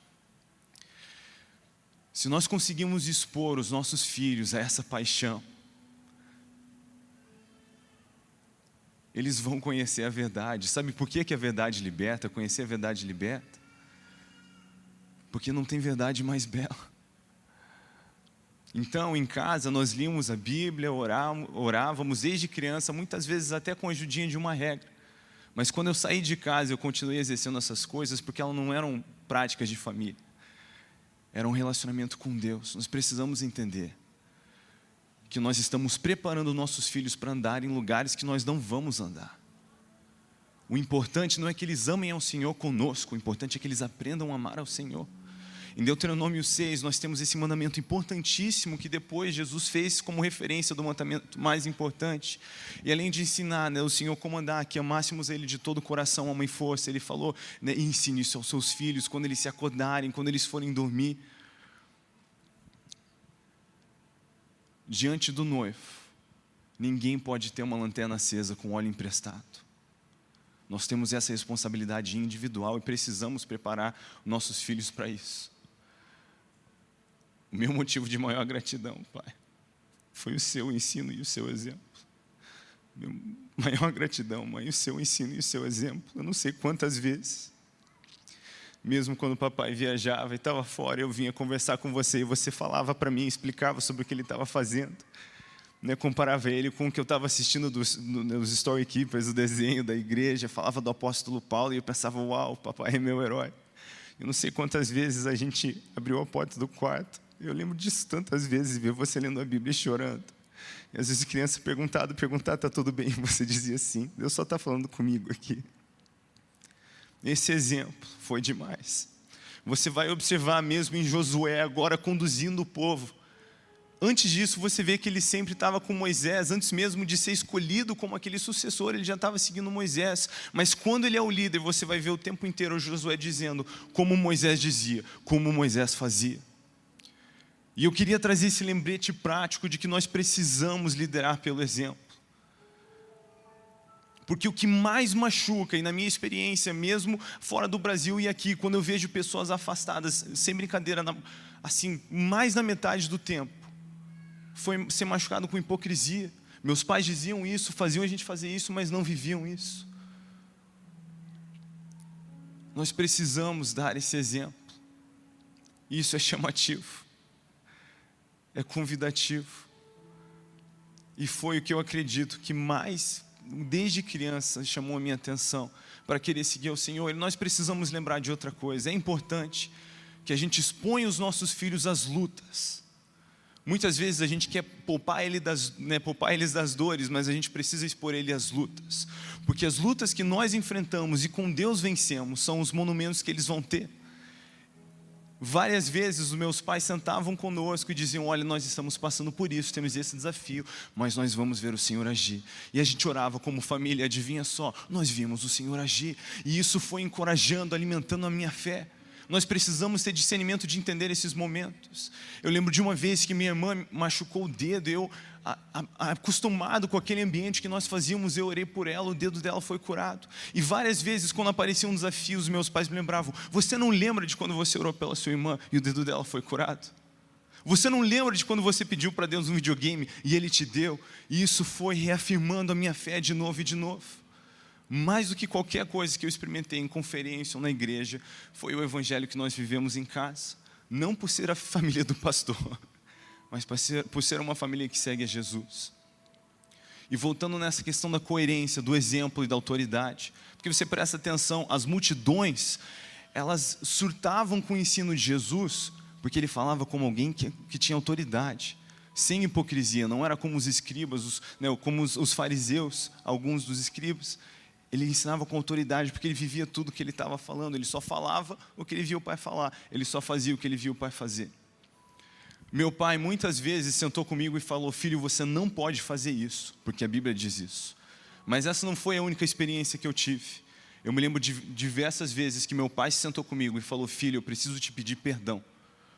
Se nós conseguimos expor os nossos filhos a essa paixão, eles vão conhecer a verdade. Sabe por que a verdade liberta? Conhecer a verdade liberta? Porque não tem verdade mais bela. Então, em casa, nós líamos a Bíblia, orávamos desde criança, muitas vezes até com a ajudinha de uma regra. Mas quando eu saí de casa, eu continuei exercendo essas coisas porque elas não eram práticas de família. Era um relacionamento com Deus. Nós precisamos entender que nós estamos preparando nossos filhos para andar em lugares que nós não vamos andar. O importante não é que eles amem ao Senhor conosco, o importante é que eles aprendam a amar ao Senhor. Em Deuteronômio 6, nós temos esse mandamento importantíssimo que depois Jesus fez como referência do mandamento mais importante. E além de ensinar, né, o Senhor como andar, que amássemos Ele de todo o coração, alma e força, Ele falou, né, ensine isso aos seus filhos, quando eles se acordarem, quando eles forem dormir. Diante do noivo, ninguém pode ter uma lanterna acesa com óleo emprestado. Nós temos essa responsabilidade individual e precisamos preparar nossos filhos para isso. O meu motivo de maior gratidão, Pai, foi o seu ensino e o seu exemplo. Meu maior gratidão, Mãe, o seu ensino e o seu exemplo. Eu não sei quantas vezes, mesmo quando o papai viajava e estava fora, eu vinha conversar com você e você falava para mim, explicava sobre o que ele estava fazendo. Comparava ele com o que eu estava assistindo nos Storykeepers, o desenho da igreja, falava do apóstolo Paulo e eu pensava, uau, papai é meu herói. Eu não sei quantas vezes a gente abriu a porta do quarto, eu lembro disso tantas vezes, ver você lendo a Bíblia e chorando. E às vezes criança perguntar, está tudo bem? E você dizia sim, Deus só está falando comigo aqui. Esse exemplo foi demais. Você vai observar mesmo em Josué, agora conduzindo o povo. Antes disso, você vê que ele sempre estava com Moisés, antes mesmo de ser escolhido como aquele sucessor, ele já estava seguindo Moisés. Mas quando ele é o líder, você vai ver o tempo inteiro Josué dizendo como Moisés dizia, como Moisés fazia. E eu queria trazer esse lembrete prático de que nós precisamos liderar pelo exemplo. Porque o que mais machuca, e na minha experiência, mesmo fora do Brasil e aqui, quando eu vejo pessoas afastadas, sem brincadeira, assim, mais da metade do tempo, foi ser machucado com hipocrisia. Meus pais diziam isso, faziam a gente fazer isso, mas não viviam isso. Nós precisamos dar esse exemplo. Isso é chamativo, é convidativo. E foi o que eu acredito que mais, desde criança, chamou a minha atenção para querer seguir ao Senhor. E nós precisamos lembrar de outra coisa. É importante que a gente exponha os nossos filhos às lutas. Muitas vezes a gente quer poupar eles das dores, mas a gente precisa expor ele às lutas. Porque as lutas que nós enfrentamos e com Deus vencemos são os monumentos que eles vão ter. Várias vezes os meus pais sentavam conosco e diziam, olha, nós estamos passando por isso, temos esse desafio, mas nós vamos ver o Senhor agir. E a gente orava como família, adivinha só, nós vimos o Senhor agir. E isso foi encorajando, alimentando a minha fé. Nós precisamos ter discernimento de entender esses momentos. Eu lembro de uma vez que minha irmã machucou o dedo, eu, acostumado com aquele ambiente que nós fazíamos, eu orei por ela, o dedo dela foi curado. E várias vezes, quando aparecia um desafio, os meus pais me lembravam, você não lembra de quando você orou pela sua irmã e o dedo dela foi curado? Você não lembra de quando você pediu para Deus um videogame e Ele te deu? E isso foi reafirmando a minha fé de novo e de novo. Mais do que qualquer coisa que eu experimentei em conferência ou na igreja, foi o evangelho que nós vivemos em casa. Não por ser a família do pastor, mas por ser uma família que segue a Jesus. E voltando nessa questão da coerência, do exemplo e da autoridade, porque você presta atenção, as multidões, elas surtavam com o ensino de Jesus, porque ele falava como alguém que tinha autoridade, sem hipocrisia, não era como os escribas, como os fariseus, alguns dos escribas. Ele ensinava com autoridade, porque ele vivia tudo o que ele estava falando. Ele só falava o que ele via o pai falar. Ele só fazia o que ele via o pai fazer. Meu pai muitas vezes sentou comigo e falou, filho, você não pode fazer isso, porque a Bíblia diz isso. Mas essa não foi a única experiência que eu tive. Eu me lembro de diversas vezes que meu pai se sentou comigo e falou, filho, eu preciso te pedir perdão,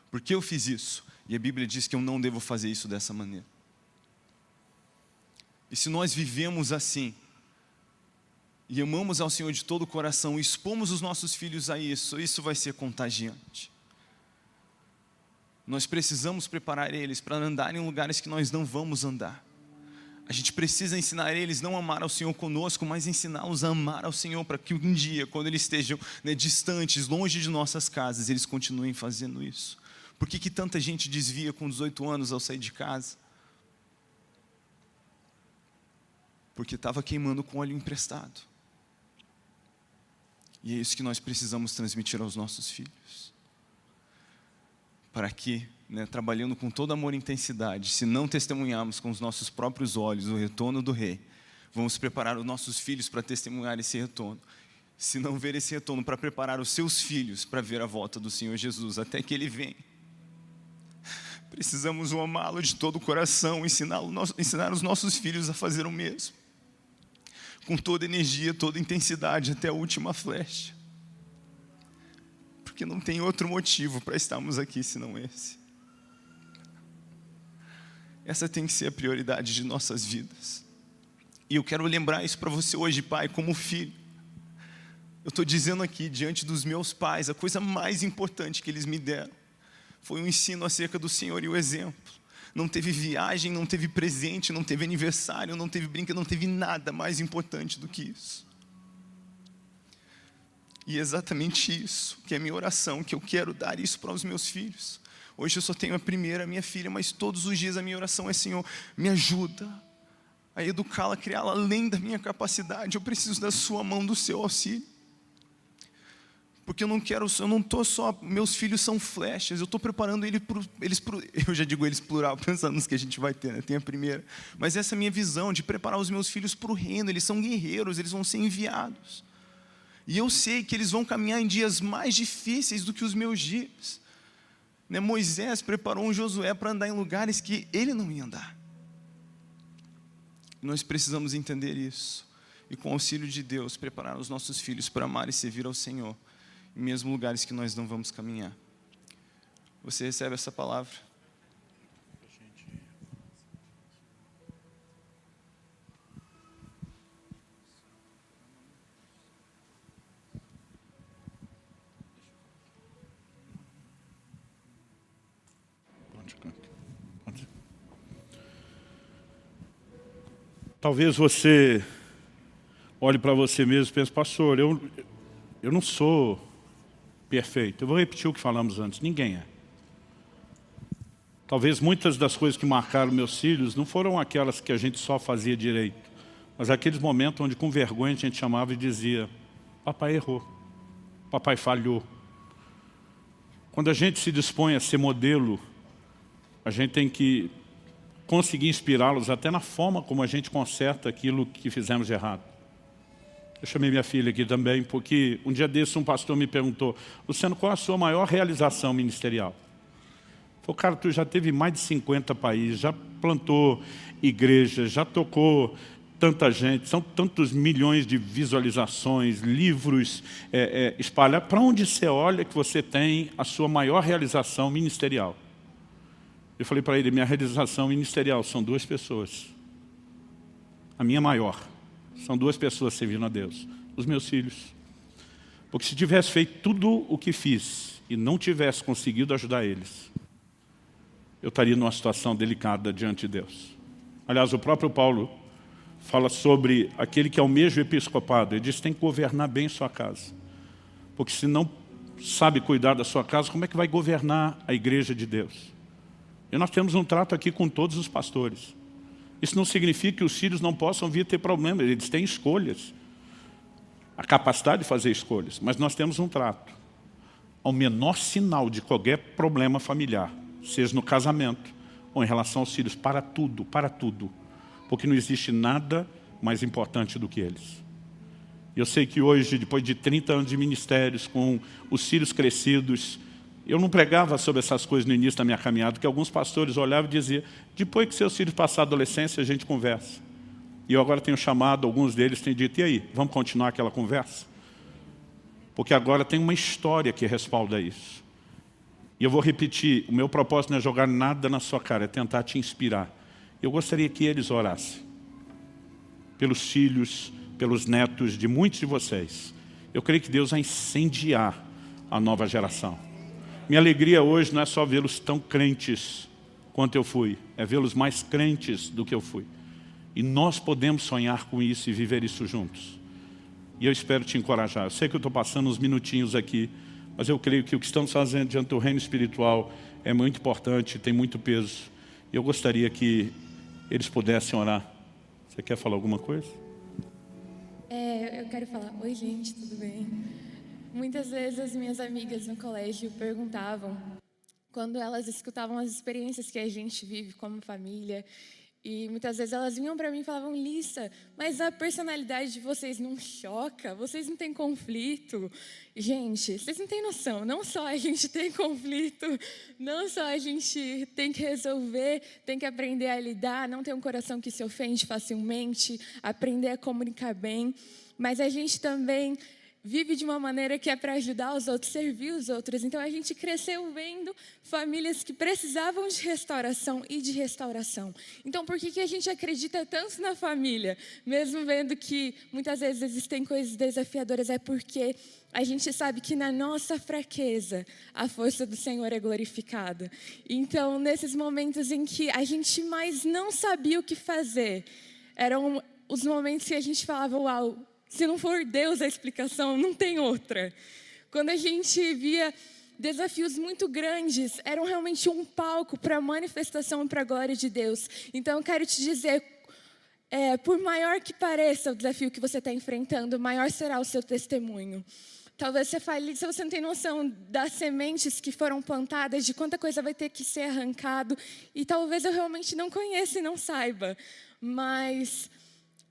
porque eu fiz isso. E a Bíblia diz que eu não devo fazer isso dessa maneira. E se nós vivemos assim, e amamos ao Senhor de todo o coração, e expomos os nossos filhos a isso, isso vai ser contagiante. Nós precisamos preparar eles para andar em lugares que nós não vamos andar. A gente precisa ensinar eles não a amar ao Senhor conosco, mas ensiná-los a amar ao Senhor, para que um dia, quando eles estejam distantes, longe de nossas casas, eles continuem fazendo isso. Por que tanta gente desvia com 18 anos ao sair de casa? Porque estava queimando com óleo emprestado. E é isso que nós precisamos transmitir aos nossos filhos. Para que, trabalhando com todo amor e intensidade, se não testemunharmos com os nossos próprios olhos o retorno do Rei, vamos preparar os nossos filhos para testemunhar esse retorno. Se não ver esse retorno, para preparar os seus filhos para ver a volta do Senhor Jesus, até que Ele venha. Precisamos amá-lo de todo o coração, ensinar os nossos filhos a fazer o mesmo. Com toda energia, toda intensidade, até a última flecha. Porque não tem outro motivo para estarmos aqui senão esse. Essa tem que ser a prioridade de nossas vidas. E eu quero lembrar isso para você hoje, pai, como filho. Eu estou dizendo aqui, diante dos meus pais, a coisa mais importante que eles me deram Foi um ensino acerca do Senhor e o exemplo. Não teve viagem, não teve presente, não teve aniversário, não teve brinca, não teve nada mais importante do que isso. E é exatamente isso que é a minha oração, que eu quero dar isso para os meus filhos. Hoje eu só tenho a primeira, a minha filha, mas todos os dias a minha oração é: Senhor, me ajuda a educá-la, criá-la além da minha capacidade. Eu preciso da sua mão, do seu auxílio. Porque eu não estou só, meus filhos são flechas, eu estou preparando eles, eu já digo eles plural, pensando nos que a gente vai ter, né? Tem a primeira. Mas essa é a minha visão, de preparar os meus filhos para o reino. Eles são guerreiros, eles vão ser enviados. E eu sei que eles vão caminhar em dias mais difíceis do que os meus dias. Né? Moisés preparou um Josué para andar em lugares que ele não ia andar. Nós precisamos entender isso. E com o auxílio de Deus, preparar os nossos filhos para amar e servir ao Senhor, em mesmo lugares que nós não vamos caminhar. Você recebe essa palavra? Talvez você olhe para você mesmo e pense: pastor, eu não sou perfeito. Eu vou repetir o que falamos antes: ninguém é. Talvez muitas das coisas que marcaram meus filhos não foram aquelas que a gente só fazia direito, mas aqueles momentos onde com vergonha a gente chamava e dizia: papai errou, papai falhou. Quando a gente se dispõe a ser modelo, a gente tem que conseguir inspirá-los até na forma como a gente conserta aquilo que fizemos de errado. Eu chamei minha filha aqui também, porque um dia desse um pastor me perguntou: Luciano, qual a sua maior realização ministerial? Eu falei: cara, tu já teve mais de 50 países, já plantou igrejas, já tocou tanta gente, são tantos milhões de visualizações, livros espalhados. Para onde você olha que você tem a sua maior realização ministerial? Eu falei para ele: minha realização ministerial são 2 pessoas. A minha maior são 2 pessoas servindo a Deus, os meus filhos. Porque se tivesse feito tudo o que fiz e não tivesse conseguido ajudar eles, eu estaria numa situação delicada diante de Deus. Aliás, o próprio Paulo fala sobre aquele que almeja o episcopado. Ele diz: tem que governar bem sua casa. Porque se não sabe cuidar da sua casa, como é que vai governar a igreja de Deus? E nós temos um trato aqui com todos os pastores. Isso não significa que os filhos não possam vir ter problemas. Eles têm escolhas, a capacidade de fazer escolhas. Mas nós temos um trato. Ao menor sinal de qualquer problema familiar, seja no casamento ou em relação aos filhos, para tudo. Porque não existe nada mais importante do que eles. E eu sei que hoje, depois de 30 anos de ministérios, com os filhos crescidos, eu não pregava sobre essas coisas no início da minha caminhada, porque alguns pastores olhavam e diziam: depois que seus filhos passarem a adolescência, a gente conversa. E eu agora tenho chamado, alguns deles têm dito: e aí, vamos continuar aquela conversa? Porque agora tem uma história que respalda isso. E eu vou repetir: o meu propósito não é jogar nada na sua cara, é tentar te inspirar. Eu gostaria que eles orassem pelos filhos, pelos netos de muitos de vocês. Eu creio que Deus vai incendiar a nova geração. Minha alegria hoje não é só vê-los tão crentes quanto eu fui, é vê-los mais crentes do que eu fui. E nós podemos sonhar com isso e viver isso juntos. E eu espero te encorajar. Eu sei que eu estou passando uns minutinhos aqui, mas eu creio que o que estamos fazendo diante do reino espiritual é muito importante, tem muito peso. E eu gostaria que eles pudessem orar. Você quer falar alguma coisa? Eu quero falar: oi gente, tudo bem? Muitas vezes as minhas amigas no colégio perguntavam, quando elas escutavam as experiências que a gente vive como família, e muitas vezes elas vinham para mim e falavam: Lissa, mas a personalidade de vocês não choca? Vocês não têm conflito? Gente, vocês não têm noção, não só a gente tem conflito, não só a gente tem que resolver, tem que aprender a lidar, não ter um coração que se ofende facilmente, aprender a comunicar bem, mas a gente também vive de uma maneira que é para ajudar os outros, servir os outros. Então a gente cresceu vendo famílias que precisavam de restauração e de restauração. Então por que a gente acredita tanto na família? Mesmo vendo que muitas vezes existem coisas desafiadoras, é porque a gente sabe que na nossa fraqueza a força do Senhor é glorificada. Então nesses momentos em que a gente mais não sabia o que fazer, eram os momentos que a gente falava, uau, se não for Deus a explicação, não tem outra. Quando a gente via desafios muito grandes, eram realmente um palco para a manifestação e para a glória de Deus. Então, eu quero te dizer, por maior que pareça o desafio que você está enfrentando, maior será o seu testemunho. Talvez você fale, se você não tem noção das sementes que foram plantadas, de quanta coisa vai ter que ser arrancado, e talvez eu realmente não conheça e não saiba, mas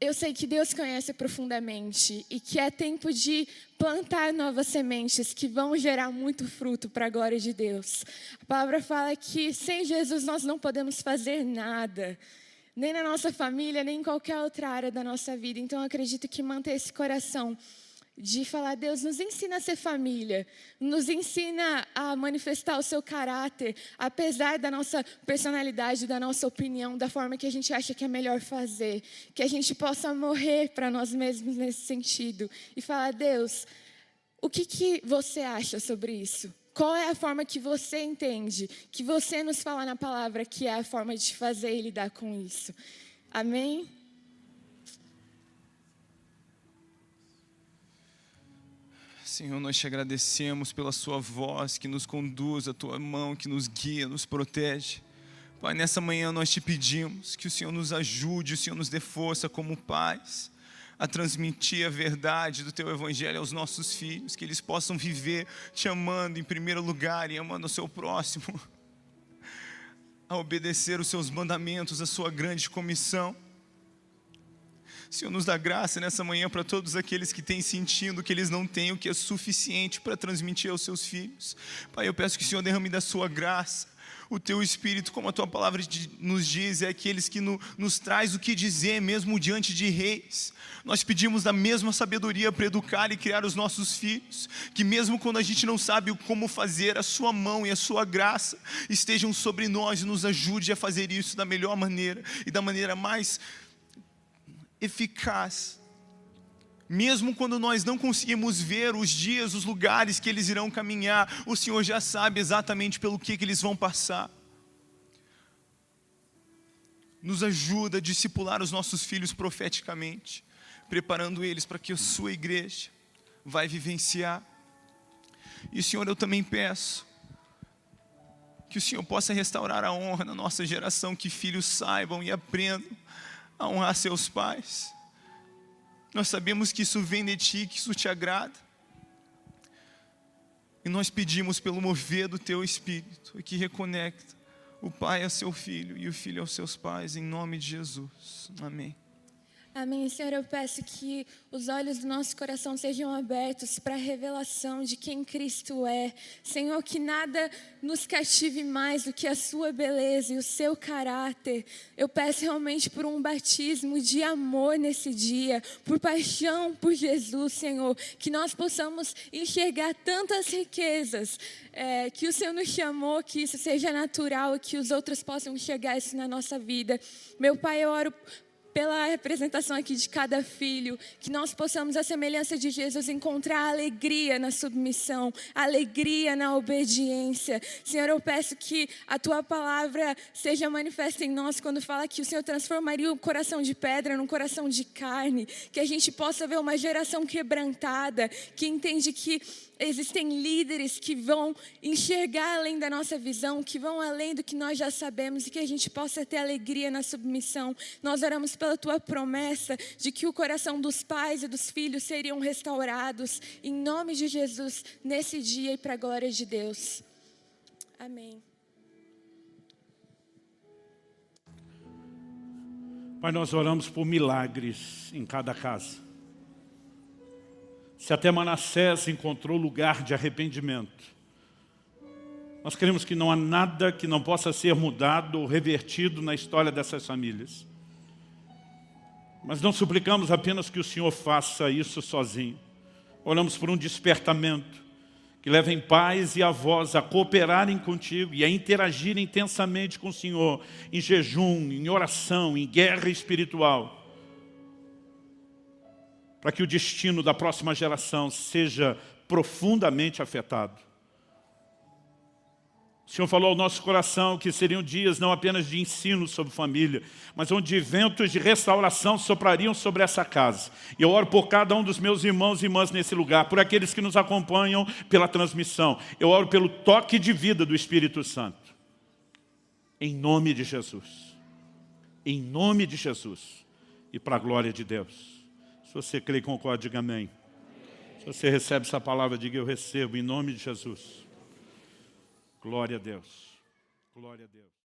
eu sei que Deus conhece profundamente e que é tempo de plantar novas sementes que vão gerar muito fruto para a glória de Deus. A palavra fala que sem Jesus nós não podemos fazer nada, nem na nossa família, nem em qualquer outra área da nossa vida. Então eu acredito que manter esse coração de falar, Deus, nos ensina a ser família, nos ensina a manifestar o seu caráter, apesar da nossa personalidade, da nossa opinião, da forma que a gente acha que é melhor fazer, que a gente possa morrer para nós mesmos nesse sentido e falar, Deus, o que você acha sobre isso? Qual é a forma que você entende, que você nos fala na palavra que é a forma de fazer e lidar com isso? Amém? Senhor, nós te agradecemos pela sua voz que nos conduz, a tua mão que nos guia, nos protege. Pai, nessa manhã nós te pedimos que o Senhor nos ajude, o Senhor nos dê força como pais, a transmitir a verdade do teu evangelho aos nossos filhos, que eles possam viver te amando em primeiro lugar e amando o seu próximo, a obedecer os seus mandamentos, a sua grande comissão. Senhor, nos dá graça nessa manhã para todos aqueles que têm sentido que eles não têm o que é suficiente para transmitir aos seus filhos. Pai, eu peço que o Senhor derrame da sua graça, o teu Espírito, como a tua palavra nos diz, é aqueles que nos traz o que dizer, mesmo diante de reis. Nós pedimos da mesma sabedoria para educar e criar os nossos filhos, que mesmo quando a gente não sabe como fazer, a sua mão e a sua graça estejam sobre nós e nos ajude a fazer isso da melhor maneira e da maneira mais eficaz, mesmo quando nós não conseguimos ver os dias, os lugares que eles irão caminhar, o Senhor já sabe exatamente pelo que eles vão passar. Nos ajuda a discipular os nossos filhos profeticamente, preparando eles para que a sua igreja vai vivenciar. E Senhor, eu também peço que o Senhor possa restaurar a honra na nossa geração, que filhos saibam e aprendam a honrar seus pais. Nós sabemos que isso vem de ti, que isso te agrada. E nós pedimos pelo mover do teu Espírito, que reconecta o pai a seu filho e o filho aos seus pais, em nome de Jesus. Amém. Amém. Senhor, eu peço que os olhos do nosso coração sejam abertos para a revelação de quem Cristo é. Senhor, que nada nos cative mais do que a sua beleza e o seu caráter. Eu peço realmente por um batismo de amor nesse dia, por paixão por Jesus, Senhor, que nós possamos enxergar tantas riquezas, que o Senhor nos chamou, que isso seja natural e que os outros possam enxergar isso na nossa vida. Meu Pai, eu oro pela representação aqui de cada filho, que nós possamos, à semelhança de Jesus, encontrar alegria na submissão, alegria na obediência. Senhor, eu peço que a Tua palavra seja manifesta em nós quando fala que o Senhor transformaria o coração de pedra num coração de carne, que a gente possa ver uma geração quebrantada, que entende que existem líderes que vão enxergar além da nossa visão, que vão além do que nós já sabemos e que a gente possa ter alegria na submissão. Nós oramos pela Tua promessa de que o coração dos pais e dos filhos seriam restaurados, em nome de Jesus, nesse dia e para a glória de Deus. Amém. Pai, nós oramos por milagres em cada casa. Se até Manassés encontrou lugar de arrependimento, nós queremos que não há nada que não possa ser mudado ou revertido na história dessas famílias. Mas não suplicamos apenas que o Senhor faça isso sozinho, Oramos por um despertamento que levem pais e avós a cooperarem contigo e a interagir intensamente com o Senhor, em jejum, em oração, em guerra espiritual, para que o destino da próxima geração seja profundamente afetado. O Senhor falou ao nosso coração que seriam dias não apenas de ensino sobre família, mas onde ventos de restauração soprariam sobre essa casa. E eu oro por cada um dos meus irmãos e irmãs nesse lugar, por aqueles que nos acompanham pela transmissão. Eu oro pelo toque de vida do Espírito Santo. Em nome de Jesus. Em nome de Jesus. E para a glória de Deus. Se você crê e concorda, diga amém. Se você recebe essa palavra, diga eu recebo, em nome de Jesus. Glória a Deus. Glória a Deus.